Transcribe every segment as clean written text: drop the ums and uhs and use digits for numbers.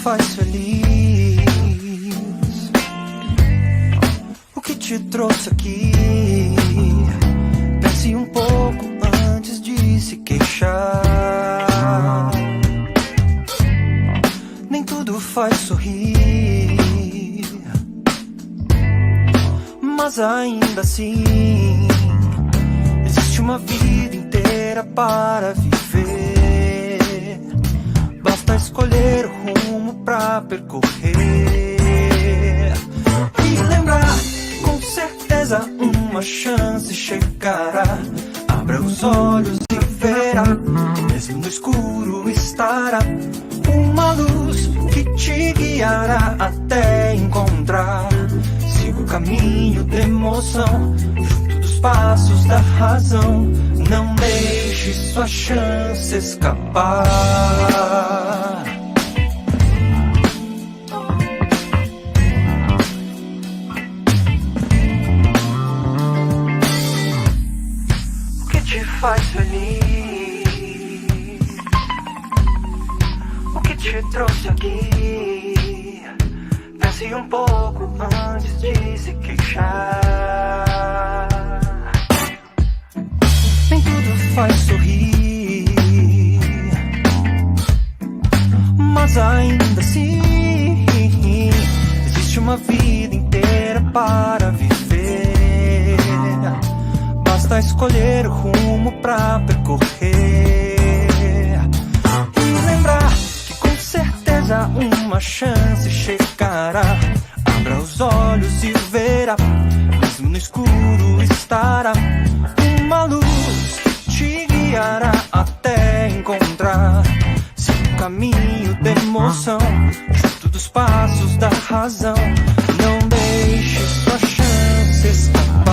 faz feliz? O que te trouxe aqui? Pense um pouco antes de se queixar. Nem tudo faz sorrir, mas ainda assim existe uma vida inteira para viver. Basta escolher o rumo pra percorrer e lembrar que com certeza uma chance chegará. Abra os olhos e verá, mesmo no escuro estará uma luz que te guiará até encontrar. Siga o caminho da emoção, junto dos passos da razão. Não deixe sua chance escapar. O que te faz feliz? O que te trouxe aqui? Pense um pouco antes de se queixar. Nem tudo faz sorrir, mas ainda assim existe uma vida inteira para viver. Basta escolher o rumo pra percorrer e lembrar que com certeza uma chance chegará. Abra os olhos e verá, mesmo no escuro estará uma luz que te guiará até encontrar. Siga o caminho da emoção, junto dos passos da razão. Não deixe sua chance escapar.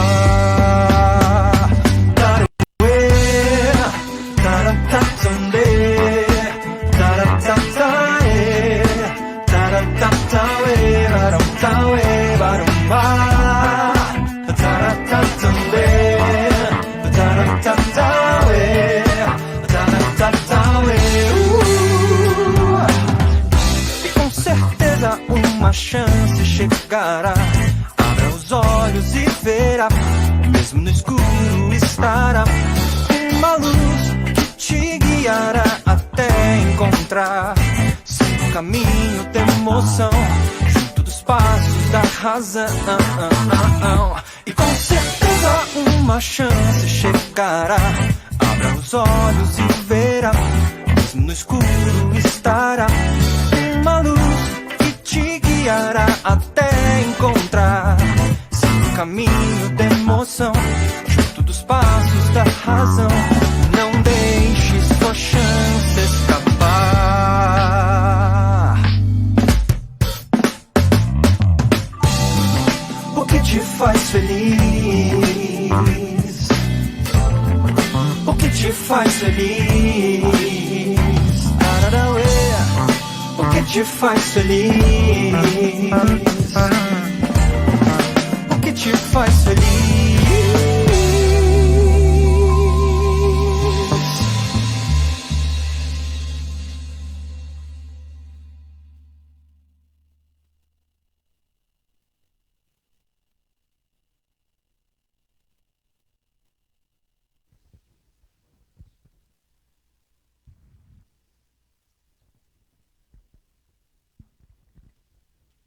E com certeza uma chance chegará. Abra os olhos e verá, mesmo no escuro estará uma luz que te guiará até encontrar. Siga o caminho da emoção, junto dos passos da razão. E com certeza uma chance chegará. Abra os olhos e verá, mesmo no escuro estará uma luz que te guiará até encontrar. Siga o caminho da emoção, junto dos passos da razão. Não deixe sua chance escapar. O que te faz feliz? O que te faz feliz? O que te faz feliz? O que te faz feliz?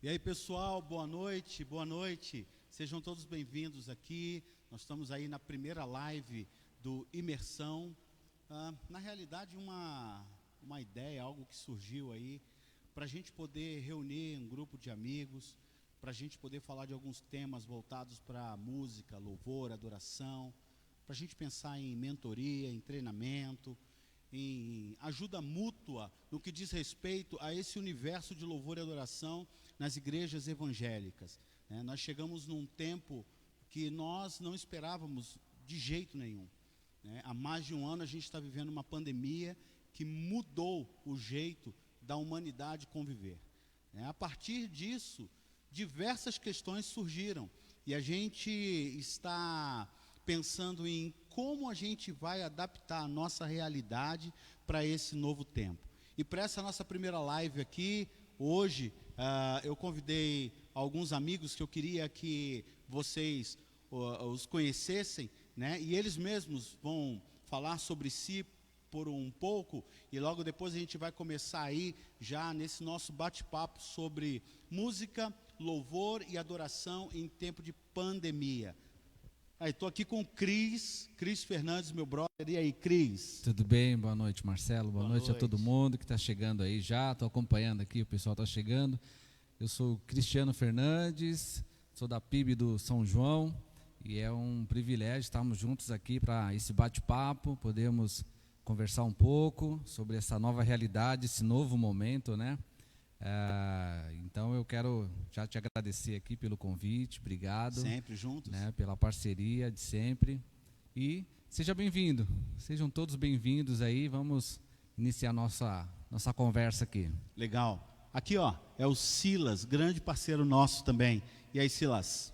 E aí, pessoal, boa noite, boa noite. Sejam todos bem-vindos aqui. Nós estamos aí na primeira live do Imersão. Na realidade, uma ideia, algo que surgiu aí, para a gente poder reunir um grupo de amigos, para a gente poder falar de alguns temas voltados para música, louvor, adoração, para a gente pensar em mentoria, em treinamento, em ajuda mútua no que diz respeito a esse universo de louvor e adoração nas igrejas evangélicas. Nós chegamos num tempo que nós não esperávamos de jeito nenhum. Há mais de um ano a gente está vivendo uma pandemia que mudou o jeito da humanidade conviver. A partir disso, diversas questões surgiram e a gente está pensando em como a gente vai adaptar a nossa realidade para esse novo tempo. E para essa nossa primeira live aqui, hoje eu convidei alguns amigos que eu queria que vocês os conhecessem, né? E eles mesmos vão falar sobre si por um pouco, e logo depois a gente vai começar aí já nesse nosso bate-papo sobre música, louvor e adoração em tempo de pandemia. Aí, estou aqui com o Cris Fernandes, meu brother. E aí, Cris? Tudo bem? Boa noite, Marcelo. Boa noite a todo mundo que está chegando aí já. Estou acompanhando aqui, o pessoal está chegando. Eu sou o Cristiano Fernandes, sou da PIB do São João, e é um privilégio estarmos juntos aqui para esse bate-papo, podemos conversar um pouco sobre essa nova realidade, esse novo momento, né? Então eu quero já te agradecer aqui pelo convite, obrigado. Sempre juntos. Né, pela parceria de sempre. E seja bem-vindo, sejam todos bem-vindos aí, vamos iniciar nossa conversa aqui. Legal. Aqui, ó, é o Silas, grande parceiro nosso também. E aí, Silas?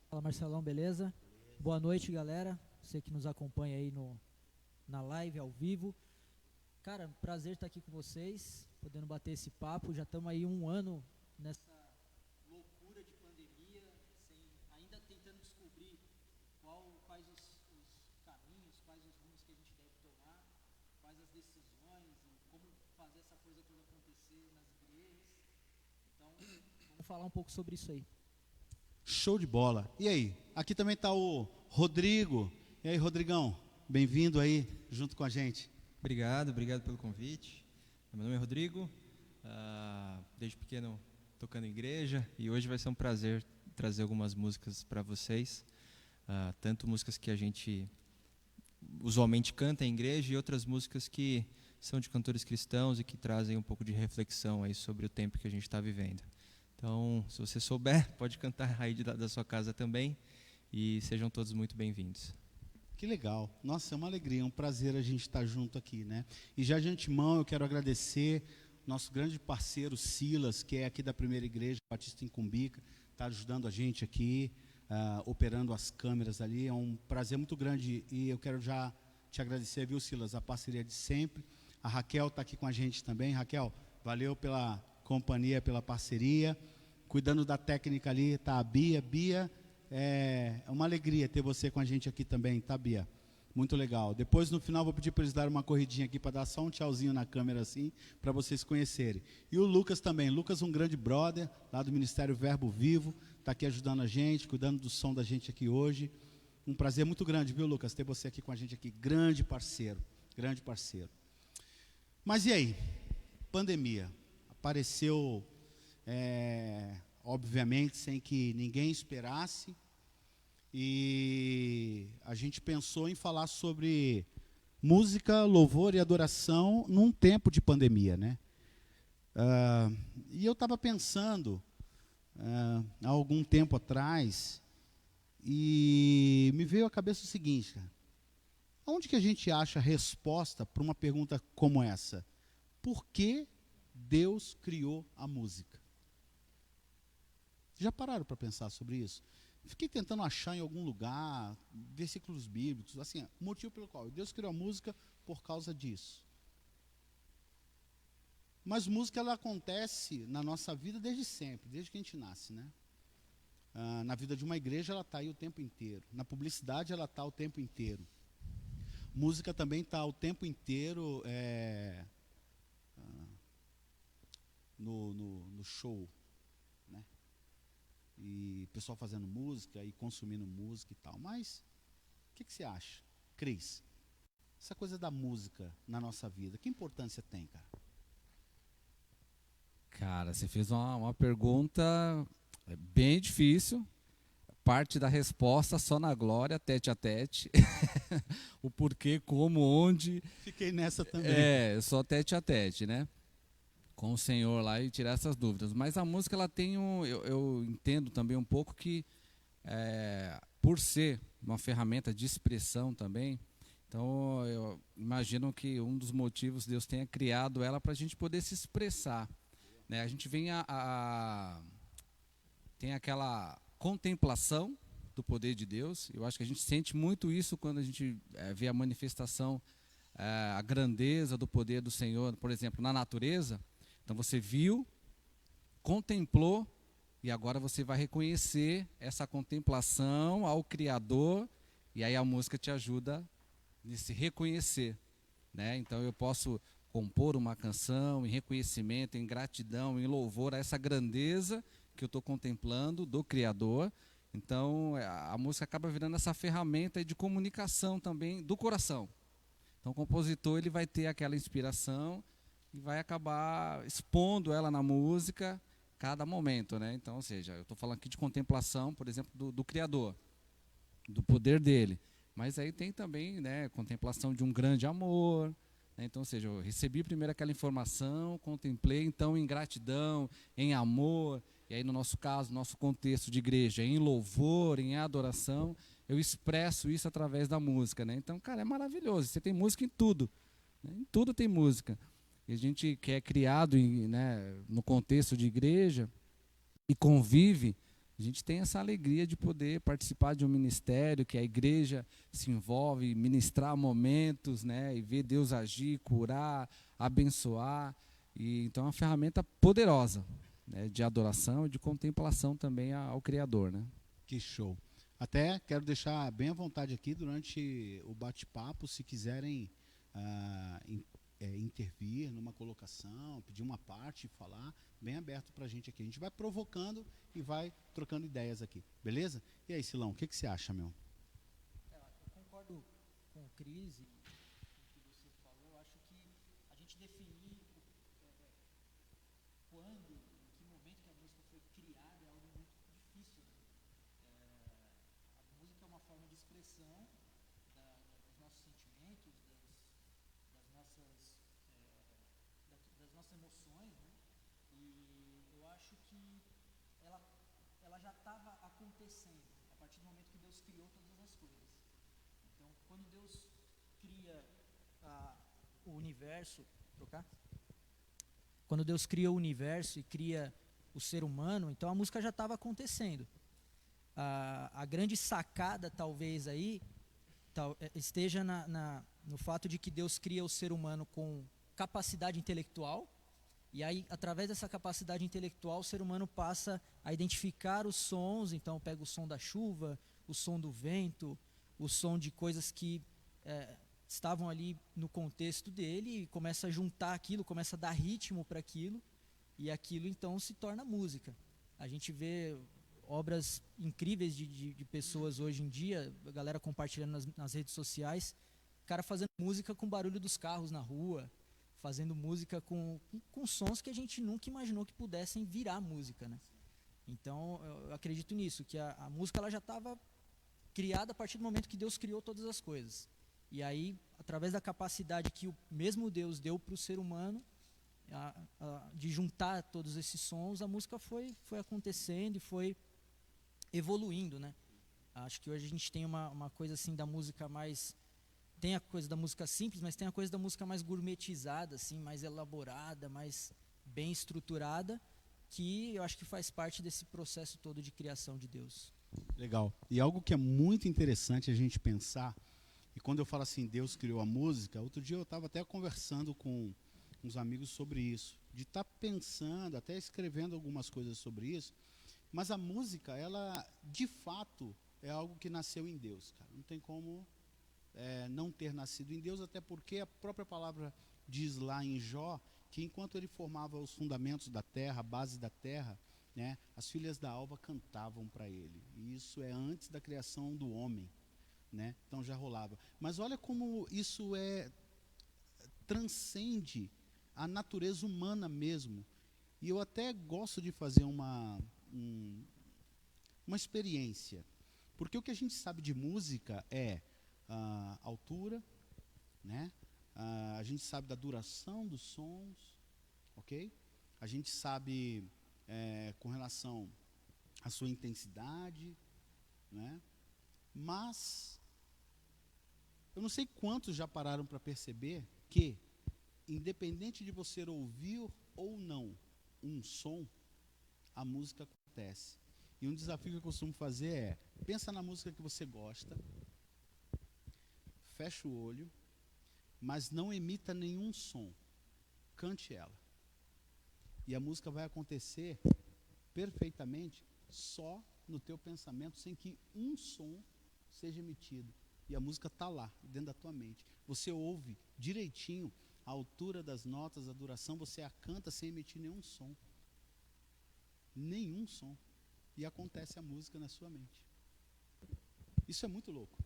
Fala, Marcelão, beleza? Boa noite, galera. Você que nos acompanha aí na live, ao vivo. Cara, prazer estar aqui com vocês, podendo bater esse papo. Já estamos aí 1 ano nessa loucura de pandemia, ainda tentando descobrir quais os caminhos, quais os rumos que a gente deve tomar, quais as decisões e como fazer essa coisa toda acontecer nas igrejas. Então, vamos falar um pouco sobre isso aí. Show de bola. E aí? Aqui também está o Rodrigo. E aí, Rodrigão? Bem-vindo aí, junto com a gente. Obrigado pelo convite. Meu nome é Rodrigo, desde pequeno tocando em igreja, e hoje vai ser um prazer trazer algumas músicas para vocês, tanto músicas que a gente usualmente canta em igreja e outras músicas que são de cantores cristãos e que trazem um pouco de reflexão aí sobre o tempo que a gente está vivendo. Então, se você souber, pode cantar aí da sua casa também, e sejam todos muito bem-vindos. Que legal. Nossa, é uma alegria, é um prazer a gente estar junto aqui, né? E já de antemão eu quero agradecer nosso grande parceiro Silas, que é aqui da Primeira Igreja Batista em Cumbica, está ajudando a gente aqui, operando as câmeras ali. É um prazer muito grande e eu quero já te agradecer, viu, Silas, a parceria de sempre. A Raquel está aqui com a gente também. Raquel, valeu pela companhia, pela parceria. Cuidando da técnica ali está a Bia. Bia, é uma alegria ter você com a gente aqui também, tá, Bia? Muito legal. Depois, no final, vou pedir para eles darem uma corridinha aqui para dar só um tchauzinho na câmera assim, para vocês conhecerem. E o Lucas também. Lucas, um grande brother, lá do Ministério Verbo Vivo, está aqui ajudando a gente, cuidando do som da gente aqui hoje. Um prazer muito grande, viu, Lucas, ter você aqui com a gente aqui. Grande parceiro, grande parceiro. Mas e aí? Pandemia. Apareceu, obviamente, sem que ninguém esperasse. E a gente pensou em falar sobre música, louvor e adoração num tempo de pandemia, né? E eu estava pensando, há algum tempo atrás, e me veio à cabeça o seguinte, cara. Onde que a gente acha a resposta para uma pergunta como essa? Por que Deus criou a música? Já pararam para pensar sobre isso? Fiquei tentando achar em algum lugar, versículos bíblicos, assim, o motivo pelo qual Deus criou a música por causa disso. Mas música, ela acontece na nossa vida desde sempre, desde que a gente nasce, né? Na vida de uma igreja, ela está aí o tempo inteiro. Na publicidade, ela está o tempo inteiro. Música também está o tempo inteiro no show, né? E pessoal fazendo música e consumindo música e tal. Mas, o que você acha, Cris? Essa coisa da música na nossa vida, que importância tem, cara? Cara, você fez uma pergunta bem difícil. Parte da resposta só na glória, tete a tete. O porquê, como, onde. Fiquei nessa também. Só tete a tete, né? Com o Senhor lá e tirar essas dúvidas. Mas a música, ela tem eu entendo também um pouco que, por ser uma ferramenta de expressão também, então eu imagino que um dos motivos Deus tenha criado ela para a gente poder se expressar, né? A gente vem tem aquela contemplação do poder de Deus. Eu acho que a gente sente muito isso quando a gente vê a manifestação, a grandeza do poder do Senhor, por exemplo, na natureza. Então você viu contemplou, e agora você vai reconhecer essa contemplação ao Criador, e aí a música te ajuda nesse reconhecer, né? Então eu posso compor uma canção em reconhecimento, em gratidão, em louvor a essa grandeza que eu estou contemplando do Criador. Então a música acaba virando essa ferramenta de comunicação também do coração. Então o compositor ele vai ter aquela inspiração e vai acabar expondo ela na música cada momento, né? Então, ou seja, eu estou falando aqui de contemplação, por exemplo, do Criador, do poder dele. Mas aí tem também, né, contemplação de um grande amor, né? Então, ou seja, eu recebi primeiro aquela informação, contemplei, então em gratidão, em amor, e aí no nosso caso, nosso contexto de igreja, em louvor, em adoração, eu expresso isso através da música, né? Então, cara, é maravilhoso, você tem música em tudo, né? Em tudo tem música. E a gente que é criado né, no contexto de igreja e convive, a gente tem essa alegria de poder participar de um ministério, que a igreja se envolve, ministrar momentos, né, e ver Deus agir, curar, abençoar. E, então é uma ferramenta poderosa, né, de adoração e de contemplação também ao Criador. Né? Que show. Até quero deixar bem à vontade aqui durante o bate-papo, se quiserem intervir numa colocação, pedir uma parte, falar, bem aberto para a gente aqui. A gente vai provocando e vai trocando ideias aqui, beleza? E aí, Silão, o que você acha, meu? Eu concordo com o Cris e com o que você falou. Acho que a gente definir quando, em que momento que a música foi criada é algo muito difícil. Né? A música é uma forma de expressão dos nossos sentimentos, das nossas emoções, né? E eu acho que ela já estava acontecendo a partir do momento que Deus criou todas as coisas. Então, quando Deus cria o universo, quando Deus cria o universo e cria o ser humano, então a música já estava acontecendo. A grande sacada, talvez, aí esteja no fato de que Deus cria o ser humano com capacidade intelectual, e aí, através dessa capacidade intelectual, o ser humano passa a identificar os sons. Então, pega o som da chuva, o som do vento, o som de coisas que estavam ali no contexto dele, e começa a juntar aquilo, começa a dar ritmo para aquilo, e aquilo, então, se torna música. A gente vê obras incríveis de pessoas hoje em dia, a galera compartilhando nas redes sociais, o cara fazendo música com o barulho dos carros na rua, fazendo música com sons que a gente nunca imaginou que pudessem virar música, né? Então, eu acredito nisso, que a música ela já estava criada a partir do momento que Deus criou todas as coisas. E aí, através da capacidade que o mesmo Deus deu para o ser humano, de juntar todos esses sons, a música foi acontecendo e foi evoluindo, né? Acho que hoje a gente tem uma coisa assim da música mais... Tem a coisa da música simples, mas tem a coisa da música mais gourmetizada, assim, mais elaborada, mais bem estruturada, que eu acho que faz parte desse processo todo de criação de Deus. Legal. E algo que é muito interessante a gente pensar, e quando eu falo assim, Deus criou a música, outro dia eu estava até conversando com uns amigos sobre isso, de estar pensando, até escrevendo algumas coisas sobre isso, mas a música, ela, de fato, é algo que nasceu em Deus, cara. Não tem como... não ter nascido em Deus, até porque a própria palavra diz lá em Jó que enquanto ele formava os fundamentos da terra, a base da terra, né, as filhas da alva cantavam para ele. E isso é antes da criação do homem, né? Então já rolava. Mas olha como isso transcende a natureza humana mesmo. E eu até gosto de fazer uma experiência, porque o que a gente sabe de música é altura, né? A gente sabe da duração dos sons, ok? A gente sabe com relação à sua intensidade, né? Mas eu não sei quantos já pararam para perceber que, independente de você ouvir ou não um som, a música acontece. E um desafio que eu costumo fazer é, pensa na música que você gosta, fecha o olho, mas não emita nenhum som. Cante ela. E a música vai acontecer perfeitamente só no teu pensamento, sem que um som seja emitido. E a música está lá, dentro da tua mente. Você ouve direitinho a altura das notas, a duração, você a canta sem emitir nenhum som. Nenhum som. E acontece a música na sua mente. Isso é muito louco,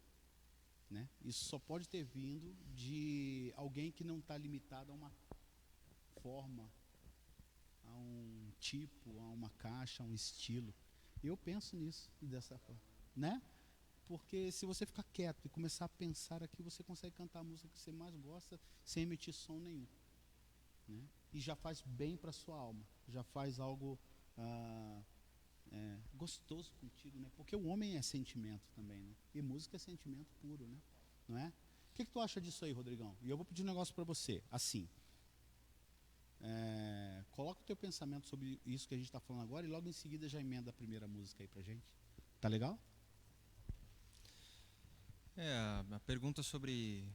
né? Isso só pode ter vindo de alguém que não está limitado a uma forma, a um tipo, a uma caixa, a um estilo. Eu penso nisso dessa forma, né? Porque se você ficar quieto e começar a pensar aqui, você consegue cantar a música que você mais gosta sem emitir som nenhum, né? E já faz bem para a sua alma, já faz algo gostoso contigo, né? Porque o homem é sentimento também, né? E música é sentimento puro, né? Não é? O que tu acha disso aí, Rodrigão? E eu vou pedir um negócio para você, assim. Coloca o teu pensamento sobre isso que a gente está falando agora e logo em seguida já emenda a primeira música aí pra gente. Tá legal? A pergunta sobre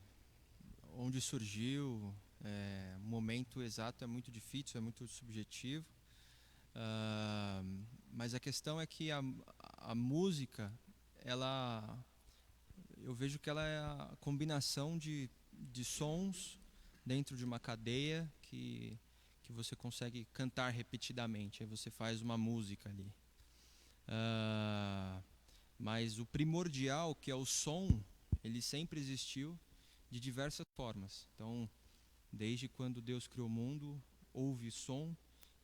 onde surgiu, o momento exato é muito difícil, é muito subjetivo. Mas a questão é que a música, eu vejo que ela é a combinação de sons dentro de uma cadeia que você consegue cantar repetidamente. Aí você faz uma música ali. Mas o primordial, que é o som, ele sempre existiu de diversas formas. Então, desde quando Deus criou o mundo, houve som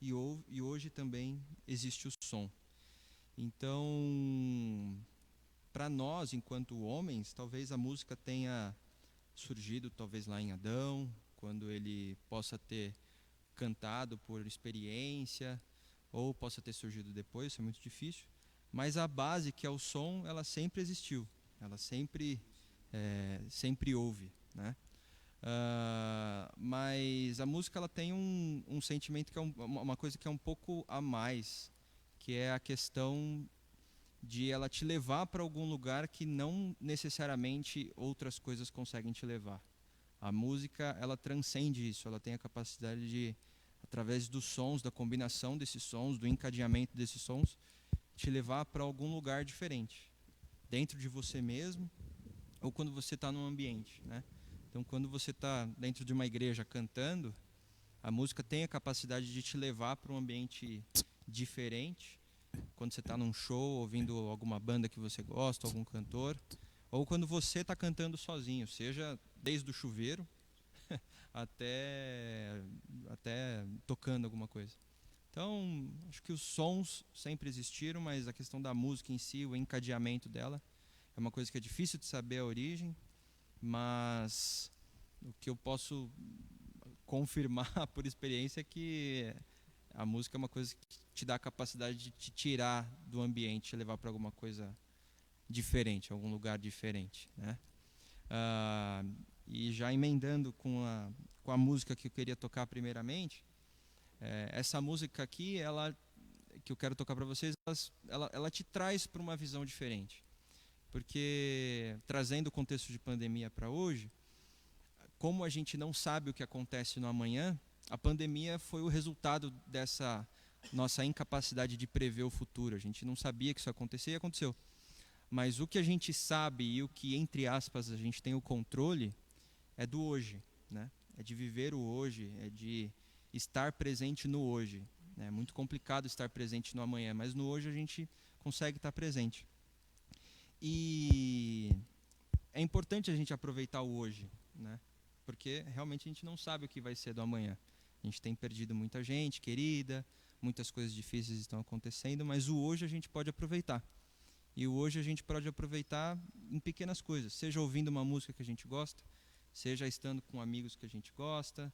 e hoje também existe o som. Então, para nós, enquanto homens, talvez a música tenha surgido talvez lá em Adão, quando ele possa ter cantado por experiência, ou possa ter surgido depois, isso é muito difícil. Mas a base, que é o som, ela sempre existiu, ela sempre houve, né? Mas a música, ela tem um sentimento que é uma coisa que é um pouco a mais, que é a questão de ela te levar para algum lugar que não necessariamente outras coisas conseguem te levar. A música, ela transcende isso, ela tem a capacidade de, através dos sons, da combinação desses sons, do encadeamento desses sons, te levar para algum lugar diferente, dentro de você mesmo, ou quando você está num ambiente, né? Então, quando você está dentro de uma igreja cantando, a música tem a capacidade de te levar para um ambiente diferente. Quando você está num show, ouvindo alguma banda que você gosta, algum cantor, ou quando você está cantando sozinho, seja desde o chuveiro até tocando alguma coisa. Então, acho que os sons sempre existiram, mas a questão da música em si, o encadeamento dela, é uma coisa que é difícil de saber a origem, mas o que eu posso confirmar por experiência é que a música é uma coisa que te dá a capacidade de te tirar do ambiente, te levar para alguma coisa diferente, algum lugar diferente, né? E já emendando com a música que eu queria tocar primeiramente, essa música aqui, que eu quero tocar para vocês, ela te traz para uma visão diferente. Porque, trazendo o contexto de pandemia para hoje, como a gente não sabe o que acontece no amanhã, a pandemia foi o resultado dessa nossa incapacidade de prever o futuro. A gente não sabia que isso ia acontecer e aconteceu. Mas o que a gente sabe e o que, entre aspas, a gente tem o controle é do hoje, né? É de viver o hoje, é de estar presente no hoje. É muito complicado estar presente no amanhã, mas no hoje a gente consegue estar presente. E é importante a gente aproveitar o hoje, né? Porque realmente a gente não sabe o que vai ser do amanhã. A gente tem perdido muita gente querida, muitas coisas difíceis estão acontecendo, mas o hoje a gente pode aproveitar. E o hoje a gente pode aproveitar em pequenas coisas, seja ouvindo uma música que a gente gosta, seja estando com amigos que a gente gosta,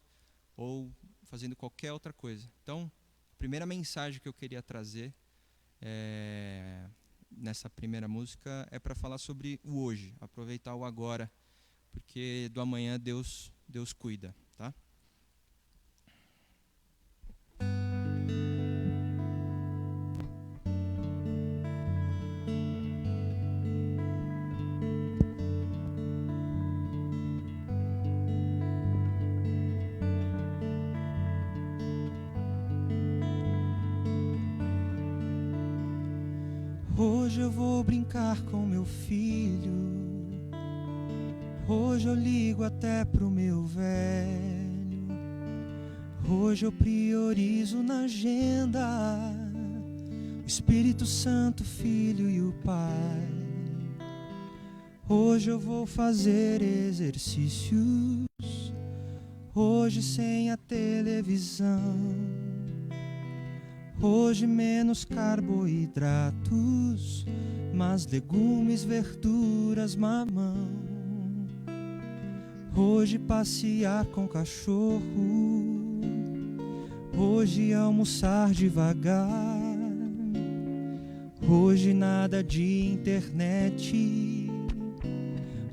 ou fazendo qualquer outra coisa. Então, a primeira mensagem que eu queria trazer nessa primeira música é para falar sobre o hoje, aproveitar o agora, porque do amanhã Deus cuida, tá? Hoje eu vou brincar com meu filho. Hoje eu ligo até pro meu velho. Hoje eu priorizo na agenda o Espírito Santo, Filho e o Pai. Hoje eu vou fazer exercícios. Hoje sem a televisão. Hoje menos carboidratos, mais legumes, verduras, mamão. Hoje passear com cachorro. Hoje almoçar devagar. Hoje nada de internet.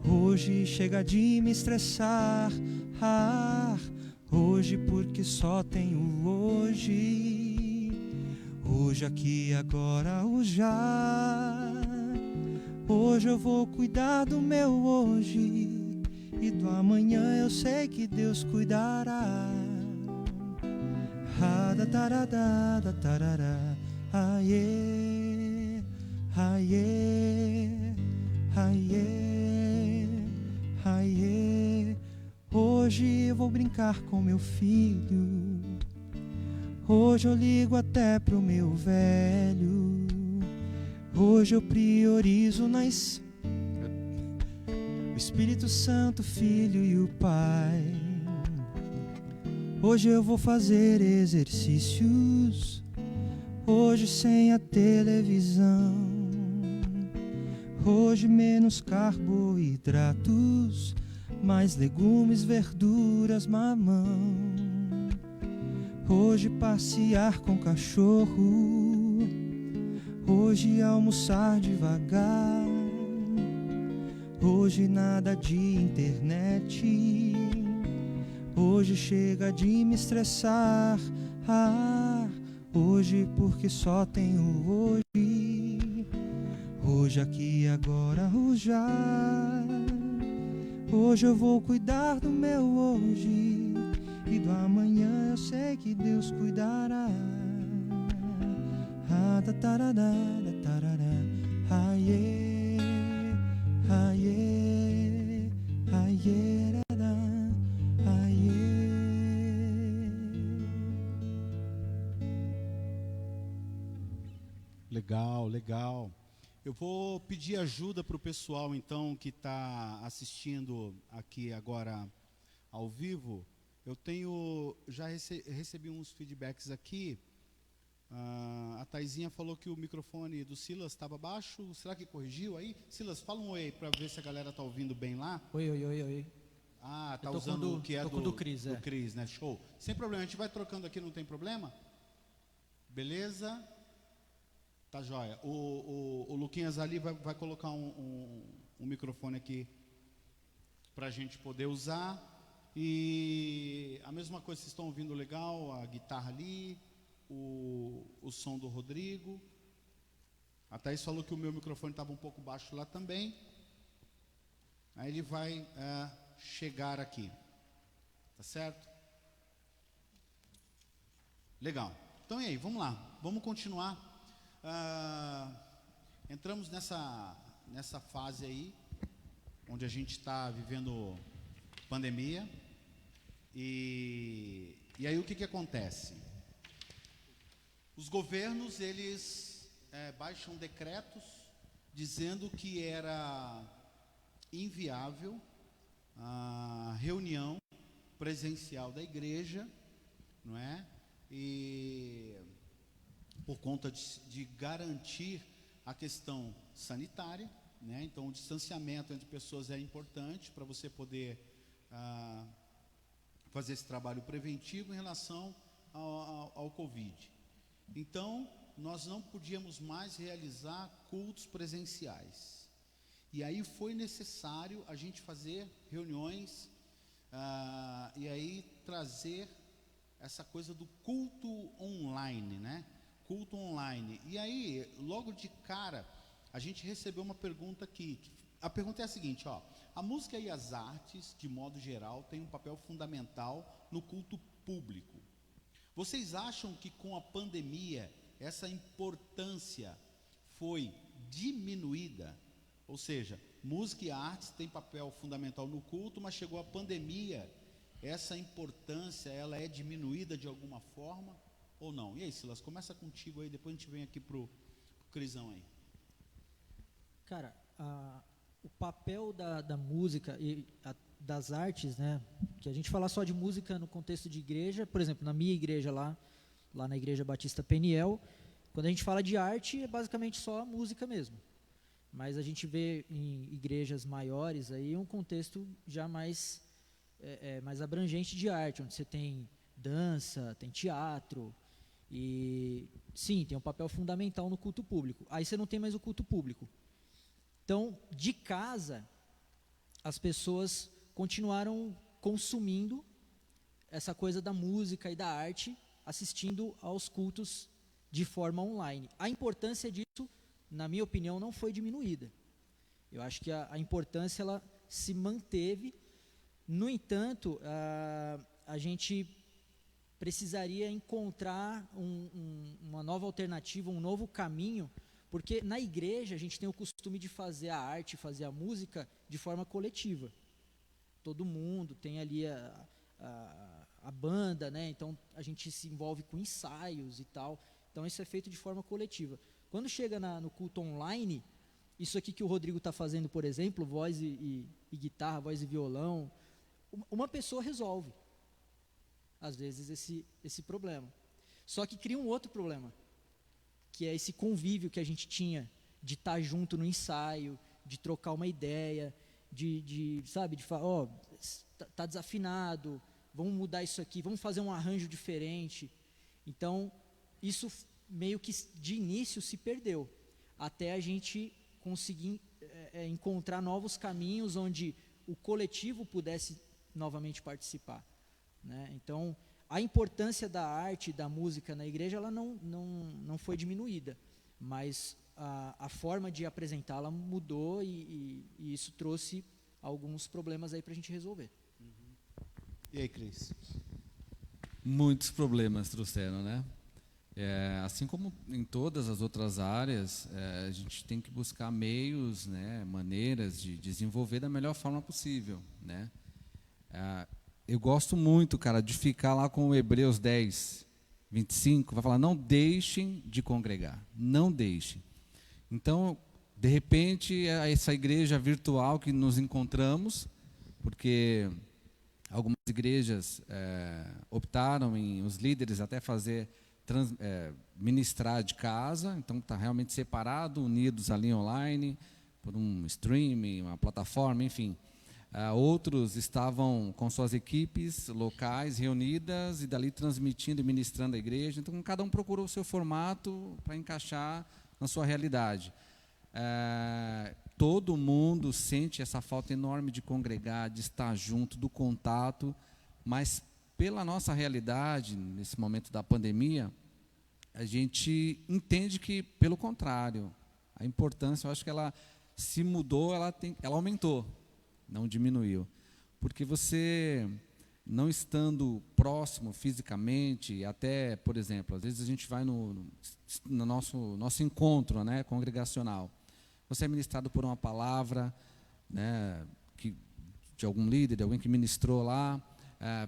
Hoje chega de me estressar. Hoje porque só tenho hoje. Hoje aqui, agora, o já. Hoje eu vou cuidar do meu hoje. E do amanhã eu sei que Deus cuidará. Aie, aie, aie, aie. Hoje eu vou brincar com meu filho. Hoje eu ligo até pro meu velho. Hoje eu priorizo o Espírito Santo, Filho e o Pai. Hoje eu vou fazer exercícios. Hoje sem a televisão. Hoje menos carboidratos, mais legumes, verduras, mamão. Hoje passear com cachorro. Hoje almoçar devagar. Hoje nada de internet. Hoje chega de me estressar. Hoje porque só tenho hoje. Hoje aqui, agora, o já. Hoje eu vou cuidar do meu hoje. E do amanhã eu sei que Deus cuidará. Aie, aie, aie, aie. Legal, legal. Eu vou pedir ajuda para o pessoal, então, que está assistindo aqui agora ao vivo. Eu já recebi uns feedbacks aqui. A Taizinha falou que o microfone do Silas estava baixo. Será que corrigiu aí? Silas, fala um oi para ver se a galera está ouvindo bem lá. Oi, oi, oi, oi. Ah, tá usando o que é do Cris, do Cris, né? Show. Sem problema, a gente vai trocando aqui, não tem problema? Beleza? Tá joia. O Luquinhas ali vai colocar um microfone aqui para a gente poder usar. E a mesma coisa, vocês estão ouvindo legal, a guitarra ali, o som do Rodrigo. A Thaís falou que o meu microfone estava um pouco baixo lá também. Aí ele vai chegar aqui. Tá certo? Legal. Então e aí, vamos lá. Vamos continuar. Entramos nessa fase aí, onde a gente está vivendo pandemia. E aí o que acontece? Os governos, eles baixam decretos dizendo que era inviável a reunião presencial da igreja, não é? E por conta de garantir a questão sanitária, né? Então o distanciamento entre pessoas é importante para você poder fazer esse trabalho preventivo em relação ao Covid. Então, nós não podíamos mais realizar cultos presenciais. E aí foi necessário a gente fazer reuniões e aí trazer essa coisa do culto online, né? Culto online. E aí, logo de cara, a gente recebeu uma pergunta aqui. A pergunta é a seguinte, ó. A música e as artes, de modo geral, têm um papel fundamental no culto público. Vocês acham que com a pandemia essa importância foi diminuída? Ou seja, música e artes têm papel fundamental no culto, mas chegou a pandemia, essa importância, ela é diminuída de alguma forma ou não? E aí, Silas, começa contigo aí, depois a gente vem aqui pro Crisão aí. Cara, o papel da música e das artes, né? Que a gente falar só de música no contexto de igreja, por exemplo, na minha igreja lá na Igreja Batista Peniel, quando a gente fala de arte, é basicamente só a música mesmo. Mas a gente vê em igrejas maiores aí um contexto já mais abrangente de arte, onde você tem dança, tem teatro, e sim, tem um papel fundamental no culto público. Aí você não tem mais o culto público. Então, de casa, as pessoas continuaram consumindo essa coisa da música e da arte, assistindo aos cultos de forma online. A importância disso, na minha opinião, não foi diminuída. Eu acho que a importância ela se manteve. No entanto, a gente precisaria encontrar uma nova alternativa, um novo caminho, porque na igreja a gente tem o costume de fazer a arte, fazer a música de forma coletiva. Todo mundo tem ali a banda, né? Então a gente se envolve com ensaios e tal. Então isso é feito de forma coletiva. Quando chega no culto online, isso aqui que o Rodrigo está fazendo, por exemplo, voz e guitarra, voz e violão, uma pessoa resolve, às vezes, esse problema. Só que cria um outro problema, que é esse convívio que a gente tinha de estar junto no ensaio, de trocar uma ideia, de falar, tá desafinado, vamos mudar isso aqui, vamos fazer um arranjo diferente. Então, isso meio que de início se perdeu, até a gente conseguir encontrar novos caminhos onde o coletivo pudesse novamente participar, né? Então, a importância da arte e da música na igreja ela não foi diminuída, mas a forma de apresentá-la mudou e isso trouxe alguns problemas aí para a gente resolver. E aí, Cris? Muitos problemas trouxeram, né? Assim como em todas as outras áreas, a gente tem que buscar meios, né, maneiras de desenvolver da melhor forma possível, né? Eu gosto muito, cara, de ficar lá com o Hebreus 10, 25, vai falar, não deixem de congregar, não deixem. Então, de repente, essa igreja virtual que nos encontramos, porque algumas igrejas optaram os líderes até fazer ministrar de casa, então está realmente separado, unidos ali online, por um streaming, uma plataforma, enfim. Outros estavam com suas equipes locais reunidas e dali transmitindo e ministrando a igreja. Então, cada um procurou o seu formato para encaixar na sua realidade. Todo mundo sente essa falta enorme de congregar, de estar junto, do contato, mas pela nossa realidade, nesse momento da pandemia, a gente entende que, pelo contrário, a importância, eu acho que ela se mudou, ela aumentou, não diminuiu. Porque você, não estando próximo fisicamente, até, por exemplo, às vezes a gente vai no nosso encontro, né, congregacional, você é ministrado por uma palavra, né, de algum líder, de alguém que ministrou lá,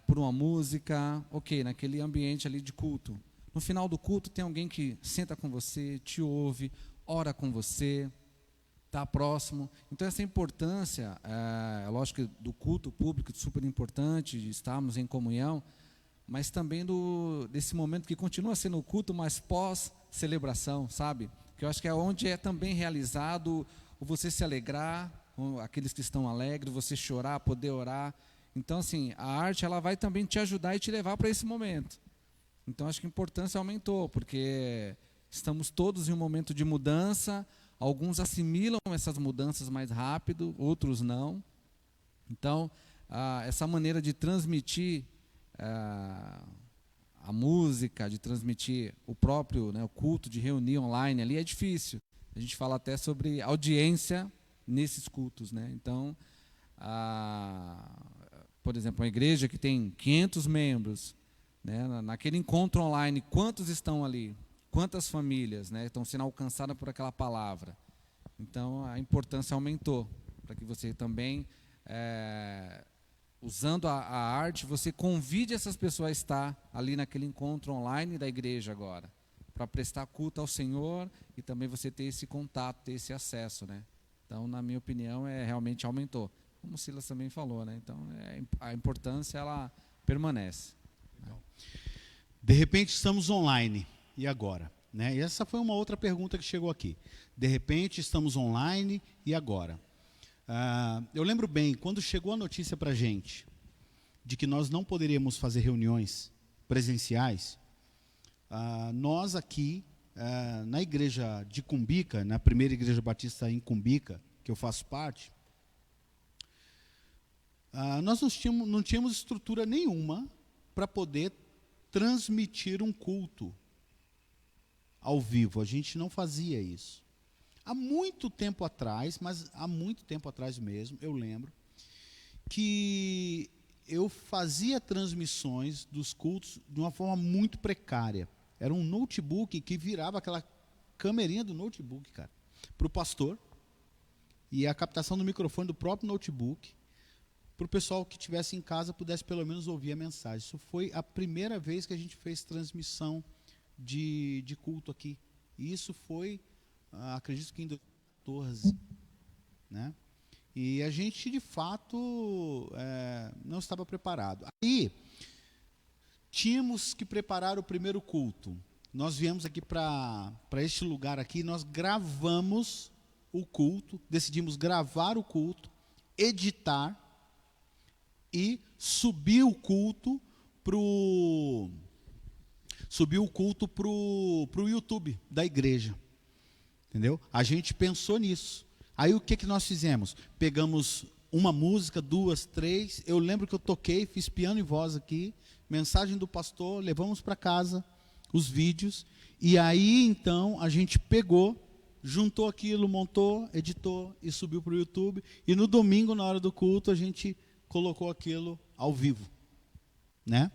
por uma música, ok, naquele ambiente ali de culto. No final do culto tem alguém que senta com você, te ouve, ora com você, está próximo. Então essa importância, lógico que do culto público, super importante, de estarmos em comunhão, mas também desse momento que continua sendo o culto, mas pós-celebração, sabe? Que eu acho que é onde é também realizado o você se alegrar, aqueles que estão alegres, você chorar, poder orar. Então, assim, a arte ela vai também te ajudar e te levar para esse momento. Então, acho que a importância aumentou, porque estamos todos em um momento de mudança, alguns assimilam essas mudanças mais rápido, outros não. Então, essa maneira de transmitir a música, de transmitir o próprio, né, o culto, de reunir online ali, é difícil. A gente fala até sobre audiência nesses cultos, né? Então, por exemplo, uma igreja que tem 500 membros, né, naquele encontro online, quantos estão ali? Quantas famílias, né, estão sendo alcançadas por aquela palavra? Então, a importância aumentou, para que você também, usando a arte, você convide essas pessoas a estar ali naquele encontro online da igreja agora, para prestar culto ao Senhor e também você ter esse contato, ter esse acesso, né? Então, na minha opinião, realmente aumentou. Como o Silas também falou, né? Então, a importância, ela permanece. De repente estamos online, e agora? Né? E essa foi uma outra pergunta que chegou aqui. De repente estamos online, e agora? Eu lembro bem, quando chegou a notícia para a gente de que nós não poderíamos fazer reuniões presenciais, nós aqui, na igreja de Cumbica, na primeira igreja batista em Cumbica, que eu faço parte, nós não tínhamos estrutura nenhuma para poder transmitir um culto ao vivo. A gente não fazia isso. Há muito tempo atrás, mas há muito tempo atrás mesmo, eu lembro, que eu fazia transmissões dos cultos de uma forma muito precária. Era um notebook que virava aquela camerinha do notebook, cara, para o pastor, e a captação do microfone do próprio notebook, para o pessoal que estivesse em casa pudesse pelo menos ouvir a mensagem. Isso foi a primeira vez que a gente fez transmissão de culto aqui. E isso foi, acredito que em 2014. Né? E a gente, de fato, não estava preparado. Aí, tínhamos que preparar o primeiro culto. Nós viemos aqui para este lugar aqui, nós gravamos o culto, decidimos gravar o culto, editar e subir o culto pro YouTube da igreja. Entendeu? A gente pensou nisso. Aí o que nós fizemos? Pegamos uma música, 2, 3, eu lembro que eu toquei, fiz piano e voz aqui, mensagem do pastor, levamos para casa os vídeos, e aí então a gente pegou, juntou aquilo, montou, editou e subiu para o YouTube, e no domingo, na hora do culto, a gente colocou aquilo ao vivo, né?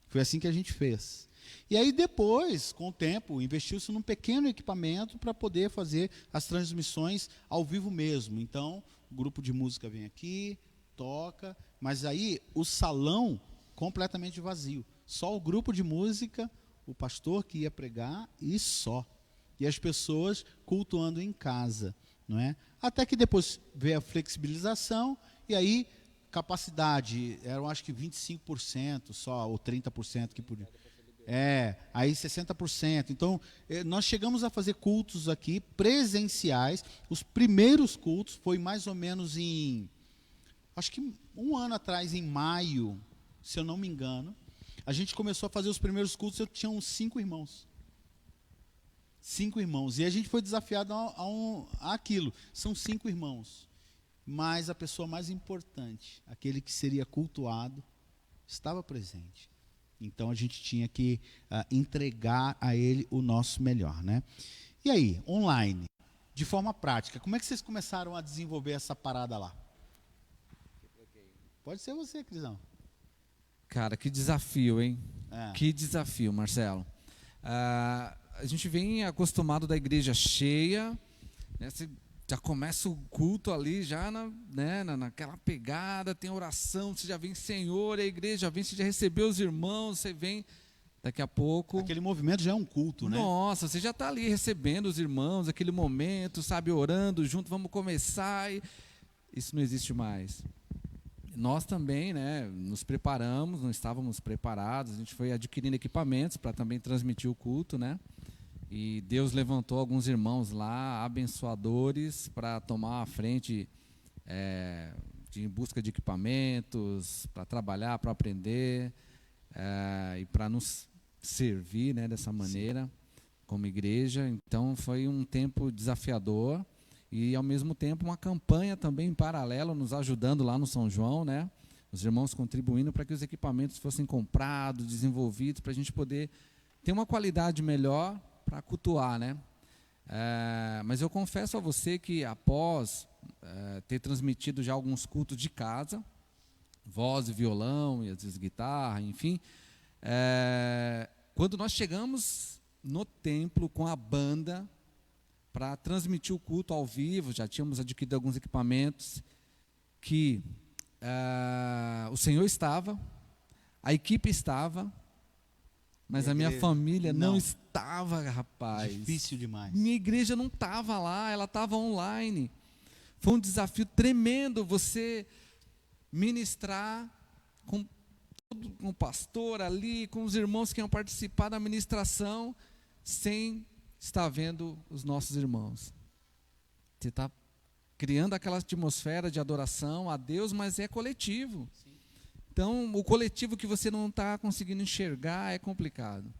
Foi assim que a gente fez. E aí depois, com o tempo, investiu-se num pequeno equipamento para poder fazer as transmissões ao vivo mesmo. Então, o grupo de música vem aqui, toca, mas aí o salão completamente vazio. Só o grupo de música, o pastor que ia pregar e só. E as pessoas cultuando em casa, não é? Até que depois veio a flexibilização e aí capacidade, eram acho que 25% só, ou 30% que podia. Aí 60%. Então, nós chegamos a fazer cultos aqui, presenciais. Os primeiros cultos foi mais ou menos acho que um ano atrás, em maio, se eu não me engano. A gente começou a fazer os primeiros cultos, eu tinha uns 5 irmãos. 5 irmãos. E a gente foi desafiado àquilo. São 5 irmãos. Mas a pessoa mais importante, aquele que seria cultuado, estava presente. Então a gente tinha que entregar a ele o nosso melhor, né? E aí, online, de forma prática, como é que vocês começaram a desenvolver essa parada lá? Pode ser você, Crisão. Cara, que desafio, hein? Que desafio, Marcelo. A gente vem acostumado da igreja cheia, né? Você já começa o culto ali, já naquela pegada, tem oração, você já vem, Senhor, a igreja vem, você já recebeu os irmãos, você vem, daqui a pouco... Aquele movimento já é um culto, né? Nossa, você já está ali recebendo os irmãos, aquele momento, sabe, orando junto, vamos começar, isso não existe mais. Nós também, né, nos preparamos, não estávamos preparados, a gente foi adquirindo equipamentos para também transmitir o culto, né? E Deus levantou alguns irmãos lá, abençoadores, para tomar a frente em busca de equipamentos, para trabalhar, para aprender e para nos servir, né, dessa maneira, sim, como igreja. Então foi um tempo desafiador e ao mesmo tempo uma campanha também em paralelo, nos ajudando lá no São João, né? Os irmãos contribuindo para que os equipamentos fossem comprados, desenvolvidos, para a gente poder ter uma qualidade melhor para cultuar, né? Mas eu confesso a você que após ter transmitido já alguns cultos de casa, voz e violão, e às vezes guitarra, enfim, quando nós chegamos no templo com a banda, para transmitir o culto ao vivo. Já tínhamos adquirido alguns equipamentos que o Senhor estava, a equipe estava, mas a minha família não estava, rapaz. Difícil demais. Minha igreja não estava lá, ela estava online. Foi um desafio tremendo você ministrar com o pastor ali, com os irmãos que iam participar da ministração, sem estar vendo os nossos irmãos. Você está criando aquela atmosfera de adoração a Deus, mas é coletivo. Sim. Então, o coletivo que você não está conseguindo enxergar é complicado.